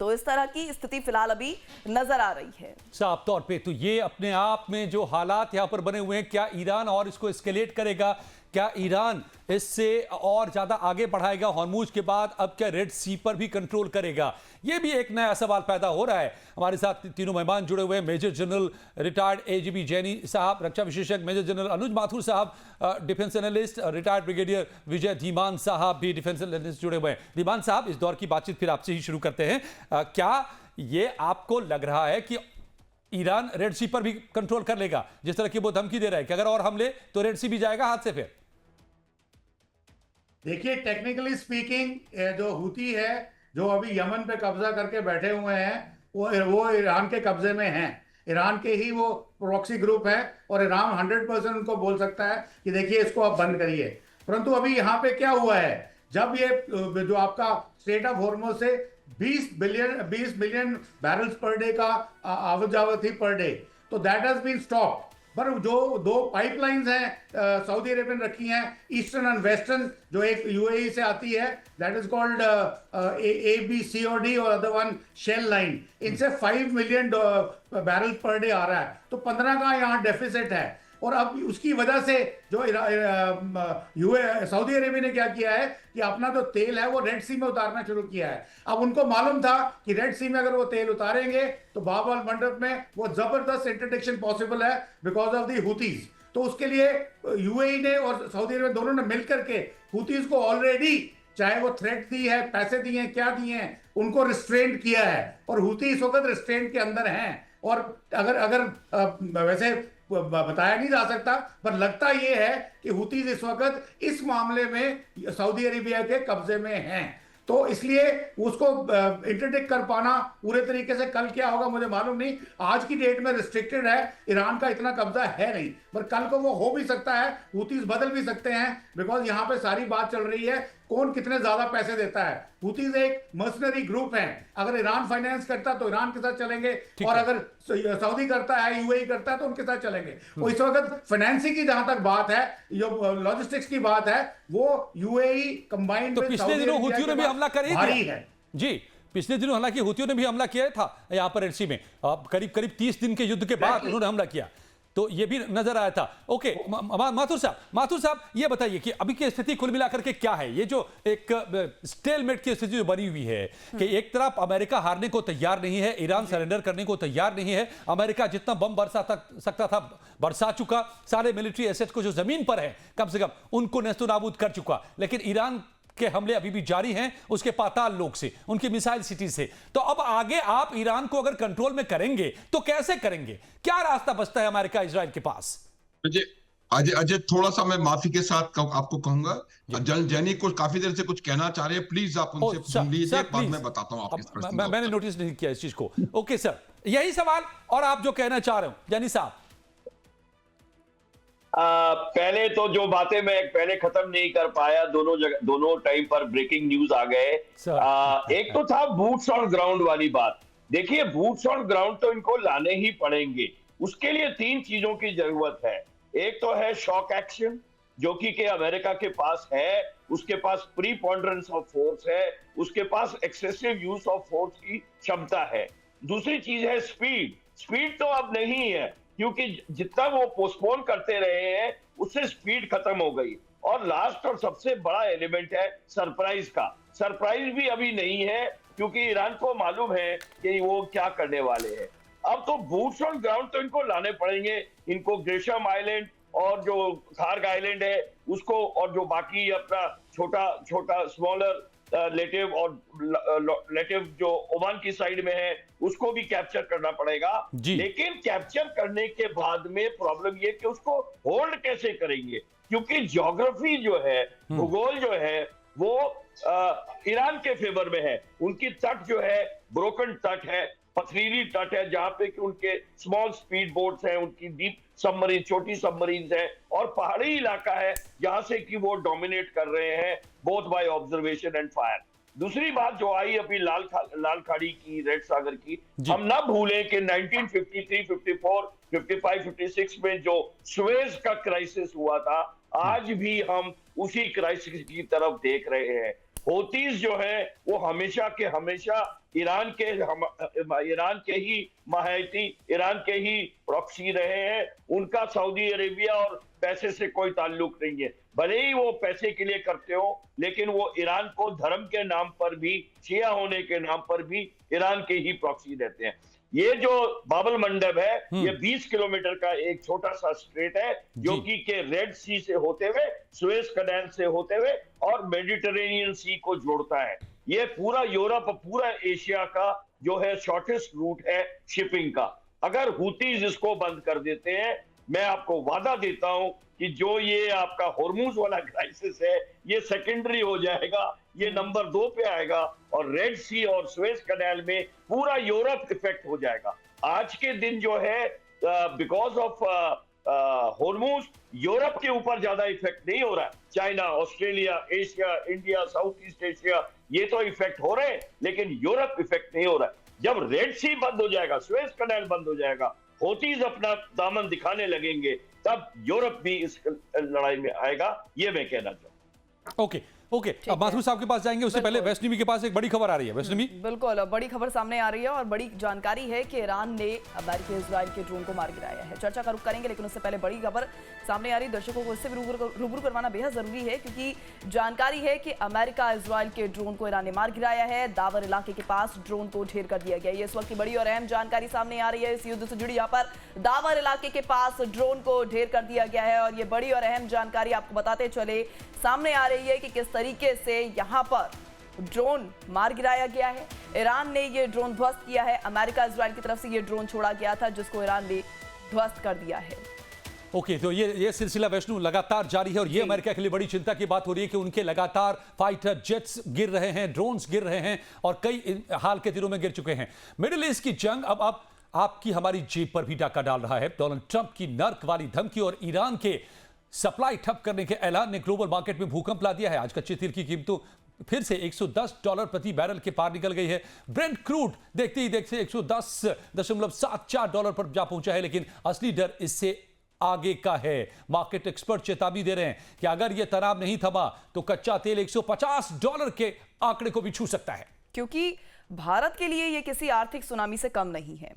तो इस तरह की स्थिति फिलहाल अभी नजर आ रही है। साफ तौर पे तो ये अपने आप में जो हालात यहां पर बने हुए हैं, क्या ईरान और इसको एस्केलेट करेगा? क्या ईरान इससे और ज्यादा आगे बढ़ाएगा? हॉर्मुज के बाद अब क्या रेड सी पर भी कंट्रोल करेगा? यह भी एक नया सवाल पैदा हो रहा है। हमारे साथ तीनों मेहमान जुड़े हुए हैं। मेजर जनरल रिटायर्ड एजीबी जैनी साहब, रक्षा विशेषज्ञ मेजर जनरल अनुज माथुर साहब, डिफेंस एनालिस्ट रिटायर्ड ब्रिगेडियर विजय धीमान साहब भी डिफेंस एनालिस्ट जुड़े हुए हैं। धीमान साहब, इस दौर की बातचीत फिर आपसे ही शुरू करते हैं। क्या ये आपको लग रहा है कि ईरान रेड सी पर भी कंट्रोल कर लेगा, जिस तरह की वो धमकी दे रहा है कि अगर और हमले तो रेड सी भी जाएगा हाथ से? फिर देखिए, टेक्निकली स्पीकिंग जो हूती है, जो अभी यमन पे कब्जा करके बैठे हुए हैं, वो ईरान के कब्जे में हैं। ईरान के ही वो प्रॉक्सी ग्रुप है और ईरान 100% उनको बोल सकता है कि देखिए इसको आप बंद करिए। परंतु अभी यहाँ पे क्या हुआ है, जब ये जो आपका स्ट्रेट ऑफ हॉर्मुज से 20 मिलियन बैरल्स पर डे का आवक जावक थी पर डे, तो दैट हैज बीन स्टॉप। पर जो दो पाइपलाइंस हैं सऊदी अरेबिया ने रखी हैं, ईस्टर्न एंड वेस्टर्न, जो एक यूएई से आती है, दैट इज कॉल्ड ABCOD और अदर वन शेल लाइन, इनसे 5 मिलियन बैरल पर डे आ रहा है। तो 15 का यहाँ डेफिसिट है। और अब उसकी वजह से जो सऊदी अरेबिया ने क्या किया है कि अपना जो तेल है वो रेड सी में उतारना शुरू किया है। अब उनको मालूम था कि रेड सी में अगर वो तेल उतारेंगे तो बाब अल मंडब में वो जबरदस्त इंटरडिक्शन पॉसिबल है बिकॉज ऑफ दी हुतीज। तो उसके लिए यूएई ने और सऊदी अरेबिया दोनों ने मिलकर के हुतीज को ऑलरेडी चाहे वो थ्रेट दी है, पैसे दिए हैं, क्या दिए हैं, उनको रिस्ट्रेंट किया है और हुती इस वक्त रिस्ट्रेंट के अंदर हैं। और अगर वैसे बताया नहीं जा सकता पर लगता यह है कि हुतीज इस वक्त इस मामले में सऊदी अरेबिया के कब्जे में हैं। तो इसलिए उसको इंटरडिक्ट कर पाना पूरे तरीके से कल क्या होगा मुझे मालूम नहीं। आज की डेट में रिस्ट्रिक्टेड है, ईरान का इतना कब्जा है नहीं, पर कल को वो हो भी सकता है, हुतीज बदल भी सकते हैं बिकॉज यहाँ पे सारी बात चल रही है कौन कितने ज्यादा पैसे देता है। हुतीज एक मर्सनरी ग्रुप है, अगर ईरान फाइनेंस करता तो ईरान के साथ चलेंगे और अगर सऊदी करता है, यूएई करता है तो उनके साथ चलेंगे। और इस वक्त फाइनेंसिंग की जहां तक बात है, जो लॉजिस्टिक्स की बात है, वो यूएई कंबाइंड तो पिछले दिनों हुतियों ने भी हमला कर ही दिया है जी। पिछले दिनों हालांकि हुतियों ने भी हमला किया था यहां पर रेड सी में, करीब करीब 30 दिन के युद्ध के बाद उन्होंने हमला किया, तो ये भी नजर आया था। ओके माथुर साहब ये बताइए कि अभी की स्थिति कुल मिलाकर के क्या है? ये जो एक स्टेलमेट की स्थिति जो बनी हुई है कि एक तरफ अमेरिका हारने को तैयार नहीं है, ईरान सरेंडर करने को तैयार नहीं है, अमेरिका जितना बम बरसा सकता था बरसा चुका, सारे मिलिट्री एसेट को जो जमीन पर है कम से कम उनको नेस्तनाबूद कर चुका, लेकिन ईरान के हमले अभी भी जारी हैं उसके पाताल लोक से, उनकी मिसाइल सिटी से। तो अब आगे आप ईरान को अगर कंट्रोल में करेंगे तो कैसे करेंगे? क्या रास्ता बचता है अमेरिका इजराइल के पास? अजय थोड़ा सा मैं माफी के साथ आपको कहूंगा, जैनी को काफी देर से कुछ कहना चाह रहे हैं, प्लीज आप उनसे सुन लीजिए, बाद में बताता हूं आपके प्रश्न का। मैंने नोटिस नहीं किया इस चीज को। ओके सर, यही सवाल और आप जो कहना चाह रहे हो जैनी साहब। पहले तो जो बातें मैं पहले खत्म नहीं कर पाया, दोनों टाइम पर ब्रेकिंग न्यूज आ गए। एक तो था बूट्स ऑन ग्राउंड वाली बात। देखिए बूट्स ऑन ग्राउंड तो इनको लाने ही पड़ेंगे, उसके लिए 3 चीजों की जरूरत है। एक तो है शॉक एक्शन जो कि अमेरिका के पास है, उसके पास प्रीपोंडरेंस ऑफ फोर्स है, उसके पास एक्सेसिव यूज ऑफ फोर्स की क्षमता है। दूसरी चीज है स्पीड तो अब नहीं है क्योंकि जितना वो पोस्टपोन करते रहे हैं उससे स्पीड खत्म हो गई। और लास्ट और सबसे बड़ा एलिमेंट है सरप्राइज का। सरप्राइज भी अभी नहीं है क्योंकि ईरान को मालूम है कि वो क्या करने वाले हैं। अब तो बूट्स ऑन ग्राउंड तो इनको लाने पड़ेंगे, इनको ग्रेशम आइलैंड और जो खार्ग आइलैंड है उसको, और जो बाकी अपना छोटा स्मॉलर लेटिव और लेटिव जो ओमान की साइड में है उसको भी कैप्चर करना पड़ेगा। लेकिन कैप्चर करने के बाद में प्रॉब्लम ये कि उसको होल्ड कैसे करेंगे, क्योंकि ज्योग्राफी जो है, भूगोल जो है वो ईरान के फेवर में है। उनकी तट जो है ब्रोकन तट है, पथरीली तट है, जहां पे कि उनके स्मॉल स्पीड बोट्स हैं, उनकी डीप सबमरीन, छोटी सबमरीन्स हैं, और पहाड़ी इलाका है जहां से कि वो डोमिनेट कर रहे हैं both by observation and fire. दूसरी बात जो आई अभी लाल खाड़ी की, रेड सागर की, हम ना भूलें कि 1953, 54, 55, 56 में जो सुएज का क्राइसिस हुआ था, आज भी हम उसी क्राइसिस की तरफ देख रहे हैं। होतीज जो है वो हमेशा के हमेशा ईरान के ही माहिती, ईरान के ही प्रॉक्सी रहे हैं। उनका सऊदी अरेबिया और पैसे से कोई ताल्लुक नहीं है, भले ही वो पैसे के लिए करते हो, लेकिन वो ईरान को धर्म के नाम पर भी, शिया होने के नाम पर भी ईरान के ही प्रॉक्सी रहते हैं। ये जो बाबल मंडब है ये 20 किलोमीटर का एक छोटा सा स्ट्रेट है जो कि रेड सी से होते हुए, सुएज कैनाल से होते हुए और मेडिटेरेनियन सी को जोड़ता है। ये पूरा यूरोप, पूरा एशिया का जो है शॉर्टेस्ट रूट है शिपिंग का। अगर हुतीज इसको बंद कर देते हैं, मैं आपको वादा देता हूं कि जो ये आपका होर्मुज वाला क्राइसिस है ये सेकेंडरी हो जाएगा, ये नंबर 2 पे आएगा, और रेड सी और सुएज कैनाल में पूरा यूरोप इफेक्ट हो जाएगा। आज के दिन जो है बिकॉज ऑफ होर्मुज यूरोप के ऊपर ज्यादा इफेक्ट नहीं हो रहा है। China, Australia, Asia, India, south east Asia, ये तो इफेक्ट हो रहे हैं, लेकिन यूरोप इफेक्ट नहीं हो रहा है। जब रेड सी बंद हो जाएगा, सुएज कैनाल बंद हो जाएगा, होतीज अपना दामन दिखाने लगेंगे, तब यूरोप भी इस लड़ाई में आएगा, ये मैं कहना चाहूँ। ओके, ओके, अब माथुर साहब के पास जाएंगे, उससे पहले बिल्कुल। वैष्णवी के पास एक बड़ी खबर आ रही है। वैष्णवी, बिल्कुल बड़ी खबर सामने आ रही है और बड़ी जानकारी है कि ईरान ने अमेरिकी इजराइल के ड्रोन को मार गिराया है। चर्चा का रुख करेंगे, लेकिन उससे पहले बड़ी खबर सामने आ रही है। दर्शकों को इससे भी रूबरू करवाना बेहद जरूरी है, क्योंकि जानकारी है कि अमेरिका इजराइल के ड्रोन को ईरान ने मार गिराया है। दावर इलाके के पास ड्रोन को ढेर कर दिया गया है। इस वक्त की बड़ी और अहम जानकारी सामने आ रही है इस युद्ध से जुड़ी। यहाँ पर दावर इलाके के पास ड्रोन को ढेर कर दिया गया है और ये बड़ी और अहम जानकारी आपको बताते चले सामने आ रही है कि किस तरीके से यहां पर ड्रोन मार गिराया गया है। ईरान ने ये ड्रोन ध्वस्त किया है। अमेरिका इजराइल की तरफ से ये ड्रोन छोड़ा गया था, जिसको ईरान ने ध्वस्त कर दिया है। ओके, तो ये सिलसिला वैष्णु लगातार जारी है और ये अमेरिका के लिए बड़ी चिंता की बात हो रही है कि उनके लगातार फाइटर जेट्स गिर रहे हैं, ड्रोन्स गिर रहे हैं और कई हाल के दिनों में गिर चुके हैं। मिडिल ईस्ट की जंग अब आपकी हमारी जेब पर भी डाका डाल रहा है। डोनाल्ड ट्रंप की नर्क वाली धमकी और ईरान के सप्लाई ठप करने के ऐलान ने ग्लोबल मार्केट में भूकंप ला दिया है। आज कच्चे तेल की कीमतों फिर से $110 प्रति बैरल के पार निकल गई है। ब्रेंट क्रूड देखते ही देखते $110.74 पर जा पहुंचा है, लेकिन असली डर इससे आगे का है। मार्केट एक्सपर्ट चेतावनी दे रहे हैं कि अगर यह तनाव नहीं थमा तो कच्चा तेल $150 के आंकड़े को भी छू सकता है। क्योंकि भारत के लिए यह किसी आर्थिक सुनामी से कम नहीं है,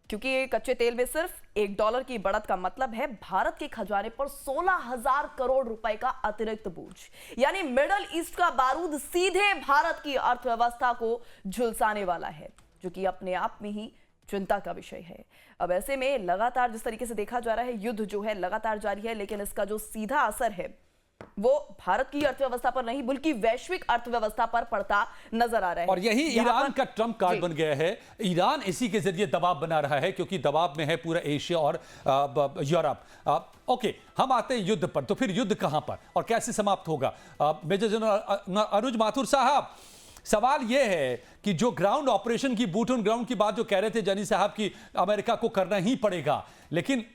क्योंकि कच्चे तेल में सिर्फ $1 की बढ़त का मतलब है भारत के खजाने पर 16,000 करोड़ रुपए का अतिरिक्त बोझ। यानी मिडल ईस्ट का बारूद सीधे भारत की अर्थव्यवस्था को झुलसाने वाला है, जो कि अपने आप में ही चिंता का विषय है। अब ऐसे में लगातार जिस तरीके से देखा जा रहा है, युद्ध जो है लगातार जारी है, लेकिन इसका जो सीधा असर है वो भारत की अर्थव्यवस्था पर नहीं बल्कि वैश्विक अर्थव्यवस्था पर पड़ता नजर आ रहा है। और यही ईरान का ट्रम्प कार्ड बन गया है। ईरान इसी के जरिए दबाव बना रहा है, क्योंकि दबाव में है पूरा एशिया और यूरोप। ओके, हम आते हैं युद्ध पर। तो फिर युद्ध कहां पर और कैसे समाप्त होगा? मेजर जनरल अनुज माथुर साहब, सवाल यह है कि जो ग्राउंड ऑपरेशन की, बूट ऑन ग्राउंड की बात जो कह रहे थे जनी साहब की अमेरिका को करना ही पड़ेगा, लेकिन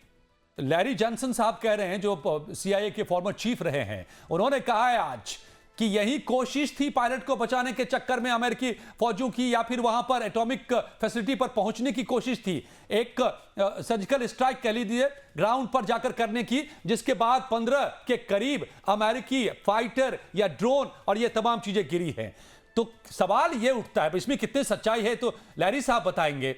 लैरी जॉनसन साहब कह रहे हैं, जो CIA के फॉर्मर चीफ रहे हैं, उन्होंने कहा है आज कि यही कोशिश थी पायलट को बचाने के चक्कर में अमेरिकी फौजों की, या फिर वहां पर एटॉमिक फैसिलिटी पर पहुंचने की कोशिश थी, एक सर्जिकल स्ट्राइक कह लीजिए ग्राउंड पर जाकर करने की, जिसके बाद 15 के करीब अमेरिकी फाइटर या ड्रोन और ये तमाम चीजें गिरी हैं। तो सवाल यह उठता है, इसमें कितनी सच्चाई है तो लैरी साहब बताएंगे,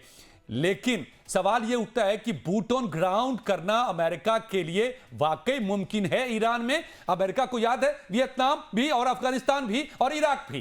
लेकिन सवाल यह उठता है कि बूट ऑन ग्राउंड करना अमेरिका के लिए वाकई मुमकिन है ईरान में? अमेरिका को याद है वियतनाम भी और अफगानिस्तान भी और इराक भी।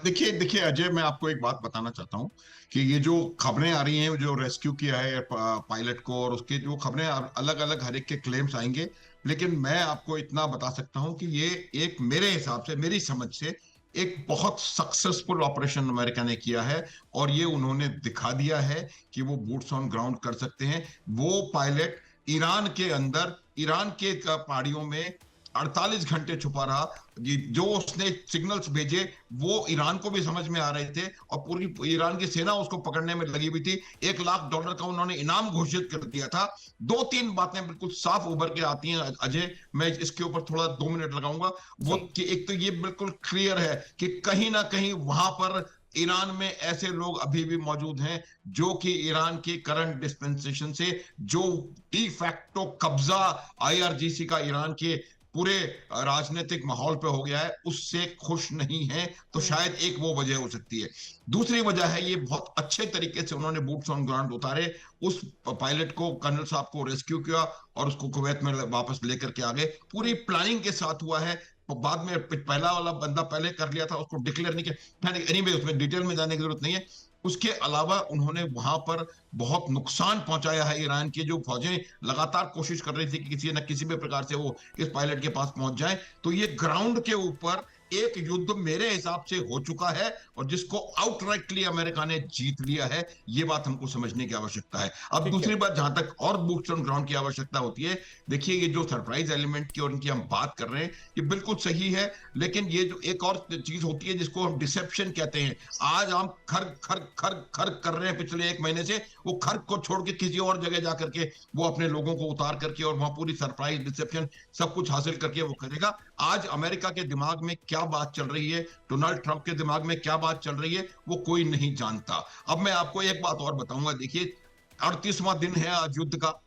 देखिए अजय, मैं आपको एक बात बताना चाहता हूं कि ये जो खबरें आ रही हैं, जो रेस्क्यू किया है पायलट को, और उसके जो खबरें अलग अलग हर एक के क्लेम्स आएंगे, लेकिन मैं आपको इतना बता सकता हूं कि ये एक, मेरे हिसाब से, मेरी समझ से, एक बहुत सक्सेसफुल ऑपरेशन अमेरिका ने किया है और ये उन्होंने दिखा दिया है कि वो बूट्स ऑन ग्राउंड कर सकते हैं। वो पायलट ईरान के अंदर, ईरान के पहाड़ियों में 48 घंटे छुपा रहा। जो उसने सिग्नल्स भेजे वो ईरान को भी समझ में आ रहे थे और पूरी ईरान की सेना उसको पकड़ने में लगी हुई थी। $1 लाख का उन्होंने इनाम घोषित कर दिया था। 2-3 बातें बिल्कुल साफ उभर के आती हैं अजय, मैं इसके ऊपर थोड़ा 2 मिनट लगाऊंगा। वो कि एक तो ये बिल्कुल क्लियर है कि कहीं ना कहीं वहां पर ईरान में ऐसे लोग अभी भी मौजूद हैं जो कि ईरान की करंट डिस्पेंसेशन से, जो डी फैक्टो कब्जा IRGC का ईरान के पूरे राजनीतिक माहौल पे हो गया है, उससे खुश नहीं है। तो शायद एक वो वजह हो सकती है। दूसरी वजह है, ये बहुत अच्छे तरीके से उन्होंने बूट्स ऑन ग्राउंड उतारे, उस पायलट को, कर्नल साहब को रेस्क्यू किया और उसको कुवैत में वापस लेकर के आ गए। पूरी प्लानिंग के साथ हुआ है। बाद में पहला वाला बंदा पहले कर लिया था, उसको डिक्लेयर नहीं किया। एनीवे, उसमें डिटेल में जाने की जरूरत नहीं है। उसके अलावा उन्होंने वहां पर बहुत नुकसान पहुंचाया है। ईरान की जो फौजें लगातार कोशिश कर रही थी कि किसी न किसी भी प्रकार से वो इस पायलट के पास पहुंच जाए। तो ये ग्राउंड के ऊपर एक युद्ध मेरे हिसाब से हो चुका है और जिसको आउटराइटली अमेरिका ने जीत लिया है। ये बात हमको समझने की आवश्यकता है। अब दूसरी बात, जहां तक और बूट्स ऑन ग्राउंड की आवश्यकता होती है, देखिए ये जो सरप्राइज एलिमेंट की और इनकी हम बात कर रहे हैं, ये बिल्कुल सही है, लेकिन ये जो एक और चीज होती है जिसको हम डिसेप्शन कहते हैं। आज हम खर खर खर खर कर रहे हैं पिछले 1 महीने से, वो खर को छोड़ के किसी और जगह जाकर के वो अपने लोगों को उतार करके और वहां पूरी सरप्राइज डिसेप्शन सब कुछ हासिल करके वो करेगा। आज अमेरिका के दिमाग में क्या बात चल रही है, डोनाल्ड ट्रंप के दिमाग में क्या बात चल रही है, वो कोई नहीं जानता। अब मैं आपको एक बात और बताऊंगा। देखिए 38वां दिन है आज युद्ध का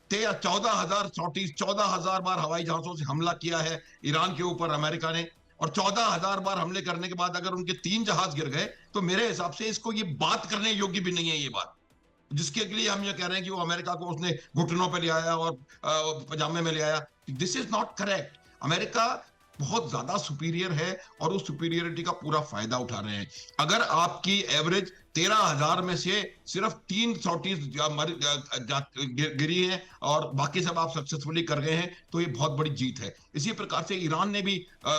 14,000 सॉर्टीज, 14,000 बार हवाई जहाजों से हमला किया है ईरान के ऊपर अमेरिका ने, और 14,000 बार हमले करने के बाद अगर उनके 3 जहाज गिर गए तो मेरे हिसाब से इसको ये बात करने योग्य भी नहीं है ये बात, जिसके लिए हम ये कह रहे हैं कि वो अमेरिका को उसने घुटनों पे ले आया और पजामे में ले आया। This is not correct. America बहुत ज्यादा सुपीरियर है और उस सुपीरियरिटी का पूरा फायदा उठा रहे हैं। अगर आपकी एवरेज 13,000 में से सिर्फ 3 सॉर्टीज गिरी हैं और बाकी सब आप सक्सेसफुली कर गए हैं तो ये बहुत बड़ी जीत है। इसी प्रकार से ईरान ने भी,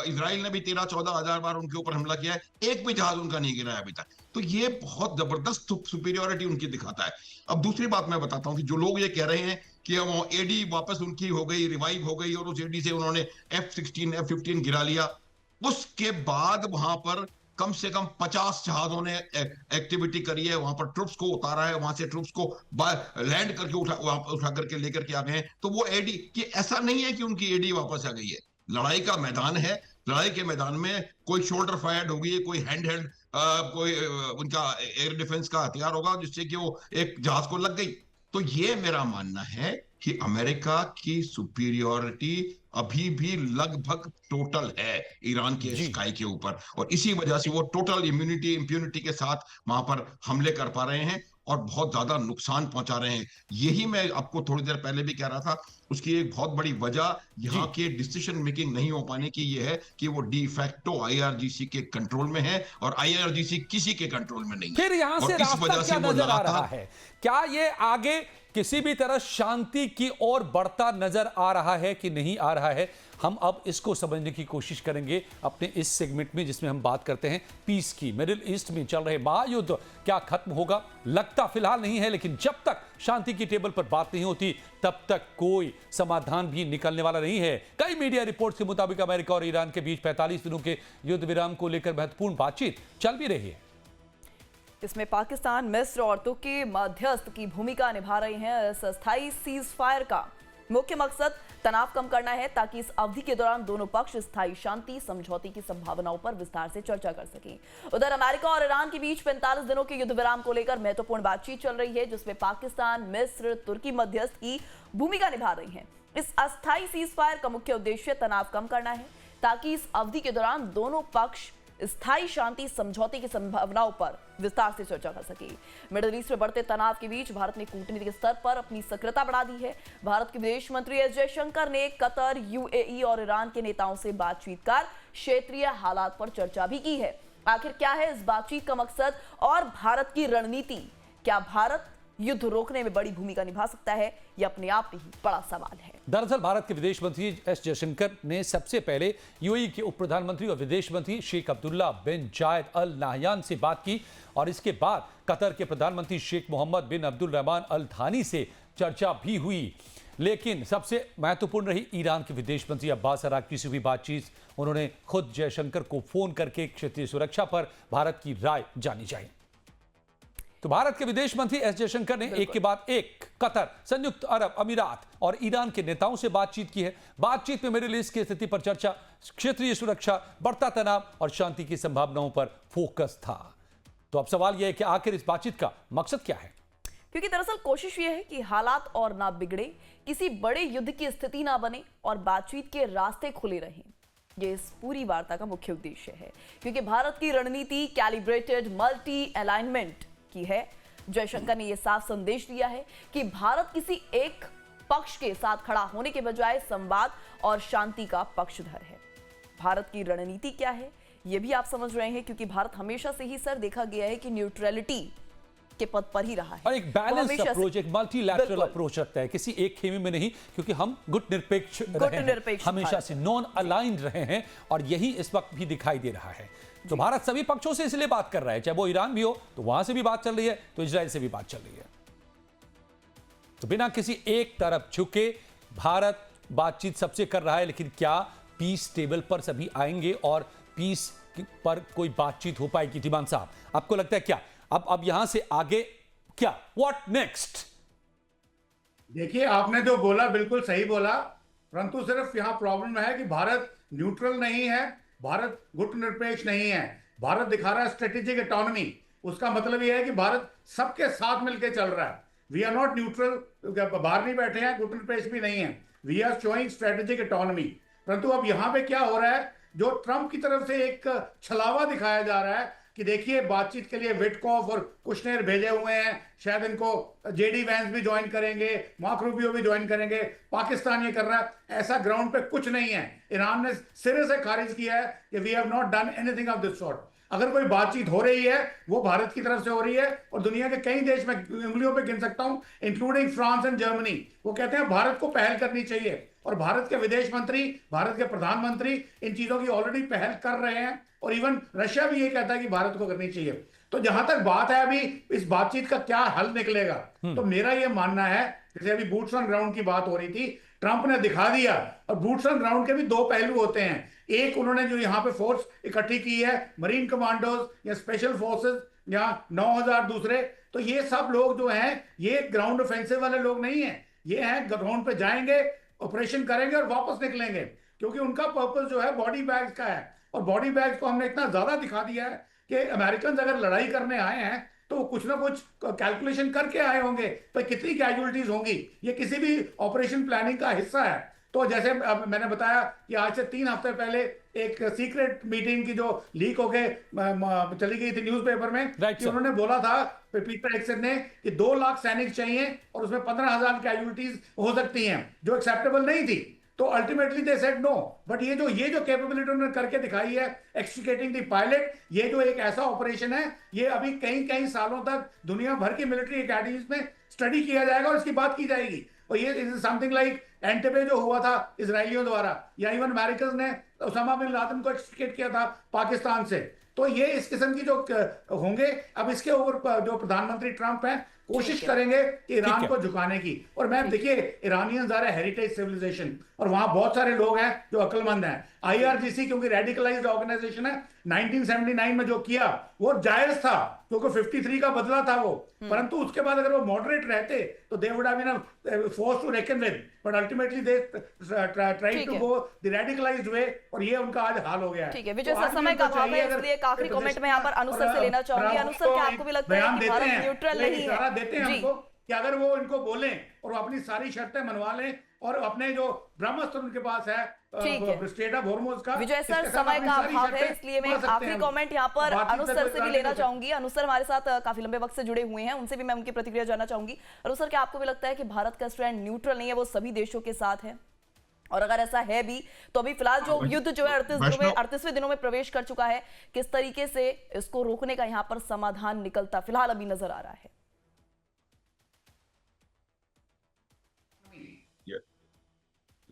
इजराइल ने भी 13-14,000 बार उनके ऊपर हमला किया है, एक भी जहाज उनका नहीं गिरा है अभी तक। तो ये बहुत जबरदस्त सुपीरियोरिटी उनकी दिखाता है। अब दूसरी बात मैं बताता हूं कि जो लोग ये कह रहे हैं कि वो एडी वापस उनकी हो गई, रिवाइव हो गई और उस एडी से उन्होंने F-16 F-15 गिरा लिया, उसके बाद वहां पर कम से कम 50 जहाजों ने एक्टिविटी करी है, वहां पर ट्रुप्स को उतारा है, वहां से ट्रुप्स को लैंड करके उठा करके लेकर के आ गए हैं। तो वो एडी, ये ऐसा नहीं है कि उनकी एडी वापस आ गई है। लड़ाई का मैदान है, लड़ाई के मैदान में कोई शोल्डर फायर्ड होगी, कोई हैंड कोई उनका एयर डिफेंस का हथियार होगा जिससे कि वो एक जहाज को लग गई। तो ये मेरा मानना है कि अमेरिका की सुपीरियोरिटी अभी भी लगभग टोटल है ईरान के स्काई के ऊपर, और इसी वजह से वो टोटल इम्यूनिटी के साथ वहां पर हमले कर पा रहे हैं और बहुत ज्यादा नुकसान पहुंचा रहे हैं। यही मैं आपको थोड़ी देर पहले भी कह रहा था, उसकी एक बहुत बड़ी वजह यहाँ के डिसीजन मेकिंग नहीं हो पाने की ये है कि वो डी फैक्टो IRGC के कंट्रोल में है और IRGC किसी के कंट्रोल में नहीं। फिर यहां से रास्ता क्या नजर आ रहा है? क्या ये आगे किसी भी तरह शांति की ओर बढ़ता नजर आ रहा है कि नहीं आ रहा है? हम अब इसको समझने की कोशिश करेंगे अपने इस सेगमेंट में, जिसमें हम बात करते हैं पीस की। मिडिल ईस्ट में चल रहे महायुद्ध क्या खत्म होगा? लगता फिलहाल नहीं है, लेकिन जब तक शांति की टेबल पर बात नहीं होती तब तक कोई समाधान भी निकलने वाला नहीं है। कई मीडिया रिपोर्ट्स के मुताबिक अमेरिका और ईरान के बीच 45 दिनों के युद्ध विराम को लेकर महत्वपूर्ण बातचीत चल भी रही है। इसमें पाकिस्तान, मिस्र और तुर्की मध्यस्थ की भूमिका निभा रही हैं। इस अस्थायी सीज फायर का मुख्य मकसद तनाव कम करना है ताकि इस अवधि के दौरान दोनों पक्ष स्थायी शांति समझौते की संभावनाओं पर विस्तार से चर्चा कर सकें। उधर अमेरिका और ईरान के बीच 45 दिनों के युद्ध विराम को लेकर महत्वपूर्ण बातचीत चल रही है, जिसमें पाकिस्तान, मिस्र, तुर्की मध्यस्थ की भूमिका निभा रही है। इस अस्थायी सीज फायर का मुख्य उद्देश्य तनाव कम करना है ताकि इस अवधि के दौरान दोनों पक्ष स्थायी शांति समझौते की संभावनाओं पर विस्तार से चर्चा कर सके। मिडिल ईस्ट में बढ़ते तनाव के बीच भारत ने कूटनीतिक स्तर पर अपनी सक्रियता बढ़ा दी है। भारत के विदेश मंत्री एस जयशंकर ने कतर, UAE और ईरान के नेताओं से बातचीत कर क्षेत्रीय हालात पर चर्चा भी की है। आखिर क्या है इस बातचीत का मकसद और भारत की रणनीति? क्या भारत युद्ध रोकने में बड़ी भूमिका निभा सकता है? यह अपने आप में ही बड़ा सवाल है। दरअसल भारत के विदेश मंत्री एस जयशंकर ने सबसे पहले UAE के उप प्रधानमंत्री और विदेश मंत्री शेख अब्दुल्ला बिन जायद अल नाहयान से बात की और इसके बाद कतर के प्रधानमंत्री शेख मोहम्मद बिन अब्दुल रहमान अल थानी से चर्चा भी हुई। लेकिन सबसे महत्वपूर्ण रही ईरान के विदेश मंत्री अब्बास अराक्ची से हुई बातचीत। उन्होंने खुद जयशंकर को फोन करके क्षेत्रीय सुरक्षा पर भारत की राय जानी चाहिए। तो भारत के विदेश मंत्री एस जयशंकर ने एक के बाद एक कतर, संयुक्त अरब अमीरात और ईरान के नेताओं से बातचीत की है। बातचीत में मिडिल ईस्ट की स्थिति पर चर्चा, क्षेत्रीय सुरक्षा, बढ़ता तनाव और शांति की संभावनाओं पर फोकस था। तो अब सवाल यह है कि आखिर इस बातचीत का मकसद क्या है? क्योंकि दरअसल कोशिश यह है कि हालात और ना बिगड़े, किसी बड़े युद्ध की स्थिति ना बने और बातचीत के रास्ते खुले रहें। ये इस पूरी वार्ता का मुख्य उद्देश्य है, क्योंकि भारत की रणनीति कैलिब्रेटेड मल्टी अलाइनमेंट की है। जयशंकर ने यह साफ संदेश दिया है कि भारत किसी एक पक्ष के साथ खड़ा होने के बजाय संवाद और शांति का पक्षधर है। भारत की रणनीति क्या है यह भी आप समझ रहे हैं, क्योंकि भारत हमेशा से ही सर देखा गया है कि न्यूट्रलिटी के पद पर ही रहा है और एक बैलेंस अप्रोच, एक मल्टीलैटरल अप्रोच रखता है, किसी एक खेमे में नहीं, क्योंकि हम गुटनिरपेक्ष रहे हैं, हमेशा से नॉन अलाइंड रहे हैं और यही इस वक्त भी दिखाई दे रहा है। तो भारत सभी पक्षों से इसलिए बात कर रहा है, चाहे वो ईरान भी हो तो वहां से भी बात चल रही है, तो इजराइल से भी बात चल रही है। तो बिना किसी एक तरफ झुके भारत बातचीत सबसे कर रहा है, लेकिन क्या पीस टेबल पर सभी आएंगे और पीस पर कोई बातचीत हो पाएगी? धीमान साहब, आपको लगता है क्या अब यहां से आगे क्या, व्हाट नेक्स्ट? देखिए, आपने जो बोला बिल्कुल सही बोला, परंतु सिर्फ यहां प्रॉब्लम है कि भारत न्यूट्रल नहीं है, भारत गुटनिरपेक्ष नहीं है। भारत दिखा रहा है स्ट्रेटेजिक ऑटोनॉमी। उसका मतलब यह है कि भारत सबके साथ मिलकर चल रहा है। वी आर नॉट न्यूट्रल, बाहर नहीं बैठे हैं, न्यूट्रल प्लेस भी नहीं है, we are showing strategic autonomy. परंतु अब यहाँ पे क्या हो रहा है, जो ट्रंप की तरफ से एक छलावा दिखाया जा रहा है कि देखिए बातचीत के लिए विटकॉफ और कुशनेर भेजे हुए हैं, शायद इनको जेडी वैंस भी ज्वाइन करेंगे, मार्क रूबियो भी ज्वाइन करेंगे, पाकिस्तान ये कर रहा है, ऐसा ग्राउंड पे कुछ नहीं है। ईरान ने सिरे से खारिज किया है कि we have not done anything of this sort. अगर कोई बातचीत हो रही है वो भारत की तरफ से हो रही है, और दुनिया के कई देश में उंगलियों पे गिन सकता हूं, इंक्लूडिंग फ्रांस एंड जर्मनी, वो कहते हैं भारत को पहल करनी चाहिए, और भारत के विदेश मंत्री, भारत के प्रधानमंत्री इन चीजों की ऑलरेडी पहल कर रहे हैं, और इवन रशिया भी ये कहता है कि भारत को करनी चाहिए। तो जहां तक बात है अभी इस बातचीत का क्या हल निकलेगा, तो मेरा ये मानना है, जैसे अभी बूट्स ऑन ग्राउंड की बात हो रही थी, ट्रंप ने दिखा दिया, और बूट्स ऑन ग्राउंड के भी दो पहलू होते हैं। एक, उन्होंने जो यहाँ पे फोर्स इकट्ठी की है, मरीन कमांडोज या स्पेशल फोर्सेस या 9000 दूसरे, तो ये सब लोग जो हैं ये ग्राउंड ऑफेंसिव वाले लोग नहीं है, ये हैं ग्राउंड पे जाएंगे, ऑपरेशन करेंगे और वापस निकलेंगे, क्योंकि उनका पर्पस जो है बॉडी बैग्स का है। और बॉडी बैग्स को हमने इतना ज्यादा दिखा दिया है कि अमेरिकन अगर लड़ाई करने आए हैं तो वो कुछ ना कुछ कैलकुलेशन करके आए होंगे, पर कितनी कैजुअलिटीज होंगी ये किसी भी ऑपरेशन प्लानिंग का हिस्सा है। तो जैसे अब मैंने बताया कि आज से 3 हफ्ते पहले एक सीक्रेट मीटिंग की जो लीक होके चली गई थी न्यूज़पेपर में, कि उन्होंने बोला था पीटर हेगसेथ ने कि 2 लाख सैनिक चाहिए और उसमें 15,000 कैजुअलिटीज हो सकती हैं, जो एक्सेप्टेबल नहीं थी। तो ultimately they said no. But ये जो कैपेबिलिटी उन्होंने करके दिखाई है, एक्सट्रिकेटिंग द पायलट, ये जो एक ऐसा ऑपरेशन है, ये अभी कई सालों तक दुनिया भर की मिलिट्री एकेडमीज में स्टडी किया जाएगा और इसकी बात की जाएगी। और ये इज समथिंग लाइक एंटेबे जो हुआ था इजरायलियों द्वारा, या इवन अमेरिकन ने उसामा बिन लादेन को एक्सट्रिकेट किया था पाकिस्तान से। तो ये इस किस्म की जो होंगे, अब इसके ऊपर जो प्रधानमंत्री ट्रंप हैं कोशिश करेंगे कि ईरान को झुकाने की। और मैं देखिए, ईरानियंस आर हेरिटेज सिविलाइजेशन, और वहां बहुत सारे लोग हैं जो अक्लमंद हैं। आईआरजीसी क्योंकि रेडिकलाइज्ड ऑर्गेनाइजेशन है, 1979 में जो किया वो जायज था, क्योंकि 53 का बदला था वो, परंतु उसके बाद अगर वो मॉडरेट रहते तो they would have been force to reckon with, but ultimately they tried to go the radicalized way, और ये उनका आज हाल हो गया है। ठीक है विजय सर, समय का अभाव है, इसलिए एक आखिरी कमेंट में यहाँ पर अनुसर से लेना चाहूंगी। अनुसर, क्या आपको भी लगता है कि भारत न्यूट्रल नहीं है? देते हैं हमको कि अगर वो इनको बोलें और वो अपनी सारी शर्तें मनवा लें, और अपने जो ब्रह्मास्त्र उनके पास है स्ट्रेट ऑफ हॉर्मुज का। विजय सर, समय का अभाव है, इसलिए मैं आखिरी कमेंट यहाँ पर अनुसर से भी लेना चाहूंगी। अनुसर हमारे साथ काफी लंबे वक्त से जुड़े हुए हैं, उनसे भी मैं उनकी प्रतिक्रिया जानना चाहूंगी। अनुसर, क्या आपको भी लगता है कि भारत का स्टैंड न्यूट्रल नहीं है, वो सभी देशों के साथ है? और अगर ऐसा है भी तो अभी फिलहाल जो युद्ध जो है 38वें दिनों में प्रवेश कर चुका है, किस तरीके से इसको रोकने का यहाँ पर समाधान निकलता फिलहाल अभी नजर आ रहा है?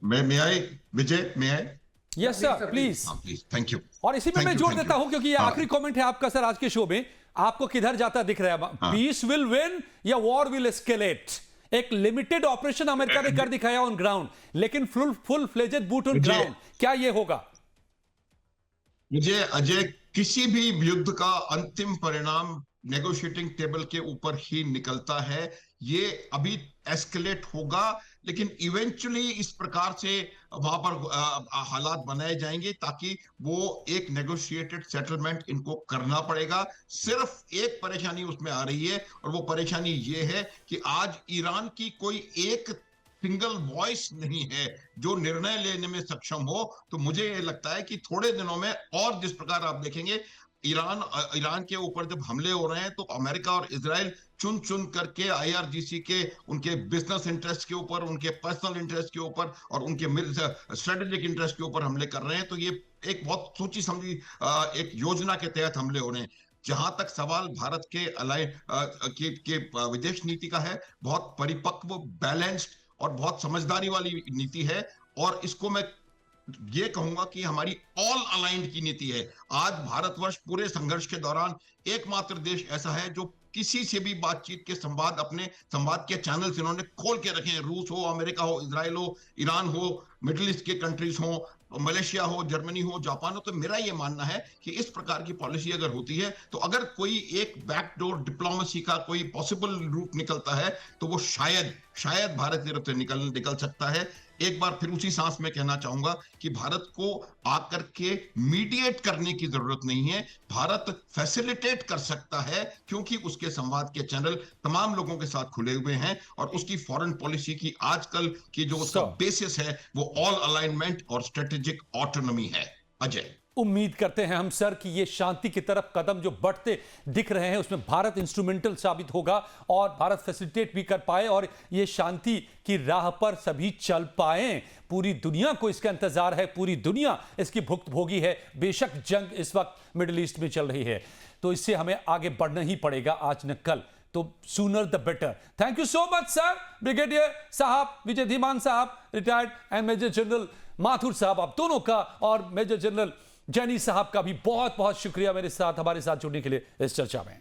मैं आए विजय, मैं आए? Yes sir, please please, thank you. और इसी में मैं जोड़ देता हूं, क्योंकि ये आखिरी कमेंट है आपका सर आज के शो में, आपको किधर जाता दिख रहा है? पीस विल विन या वॉर विल एस्केलेट? एक लिमिटेड ऑपरेशन अमेरिका ने कर दिखाया ऑन ग्राउंड, लेकिन full fledged boot on ground, क्या ये होगा? मुझे अजय, किसी भी युद्ध का अंतिम परिणाम नेगोशिएटिंग टेबल के ऊपर ही निकलता है। ये अभी एस्केलेट होगा, लेकिन इवेंचुअली इस प्रकार से वहां पर हालात बनाए जाएंगे ताकि वो एक नेगोशिएटेड सेटलमेंट इनको करना पड़ेगा। सिर्फ एक परेशानी उसमें आ रही है, और वो परेशानी ये है कि आज ईरान की कोई एक सिंगल वॉइस नहीं है जो निर्णय लेने में सक्षम हो। तो मुझे ये लगता है कि थोड़े दिनों में, और जिस प्रकार आप देखेंगे ईरान के ऊपर जब हमले हो रहे हैं, तो अमेरिका और इजराइल चुन चुन करके आईआरजीसी के उनके बिजनेस इंटरेस्ट के ऊपर, उनके पर्सनल इंटरेस्ट के ऊपर और उनके स्ट्रेटेजिक इंटरेस्ट के ऊपर हमले कर रहे हैं। तो ये एक बहुत सोची समझी एक योजना के तहत हमले हो रहे हैं। जहां तक सवाल भारत के विदेश नीति का है, बहुत परिपक्व, बैलेंस्ड और बहुत समझदारी वाली नीति है, और इसको मैं ये कहूंगा कि हमारी ऑल अलाइंड की नीति है। आज भारतवर्ष पूरे संघर्ष के दौरान एकमात्र देश ऐसा है जो किसी से भी बातचीत के अपने संवाद के चैनल्स इन्होंने खोल के रखे हैं। रूस हो, अमेरिका हो, इजराइल हो, ईरान हो, मिडिल ईस्ट के कंट्रीज हो, मलेशिया हो, जर्मनी हो, जापान हो, तो मेरा ये मानना है कि इस प्रकार की पॉलिसी अगर होती है तो अगर कोई एक बैकडोर डिप्लोमेसी का कोई पॉसिबल रूट निकलता है तो वो शायद भारत की तरफ से निकल सकता है। एक बार फिर उसी सांस में कहना चाहूंगा कि भारत को आकर के मीडिएट करने की जरूरत नहीं है, भारत फैसिलिटेट कर सकता है, क्योंकि उसके संवाद के चैनल तमाम लोगों के साथ खुले हुए हैं और उसकी फॉरेन पॉलिसी की आजकल की जो उसका बेसिस है वो ऑल अलाइनमेंट और स्ट्रेटेजिक ऑटोनॉमी है। अजय, उम्मीद करते हैं हम सर कि ये शांति की तरफ कदम जो बढ़ते दिख रहे हैं उसमें भारत इंस्ट्रूमेंटल साबित होगा और भारत फैसिलिटेट भी कर पाए और ये शांति की राह पर सभी चल पाए। पूरी दुनिया को इसका इंतजार है, पूरी दुनिया इसकी भुक्तभोगी है। बेशक जंग इस वक्त मिडिल ईस्ट में चल रही है तो इससे हमें आगे बढ़ना ही पड़ेगा आज न कल, तो sooner the better. Thank you so much sir, brigadier साहब विजय धीमान साहब retired and major general Mathur साहब, आप दोनों का और मेजर जनरल जैनी साहब का भी बहुत बहुत शुक्रिया मेरे साथ हमारे साथ जुड़ने के लिए इस चर्चा में।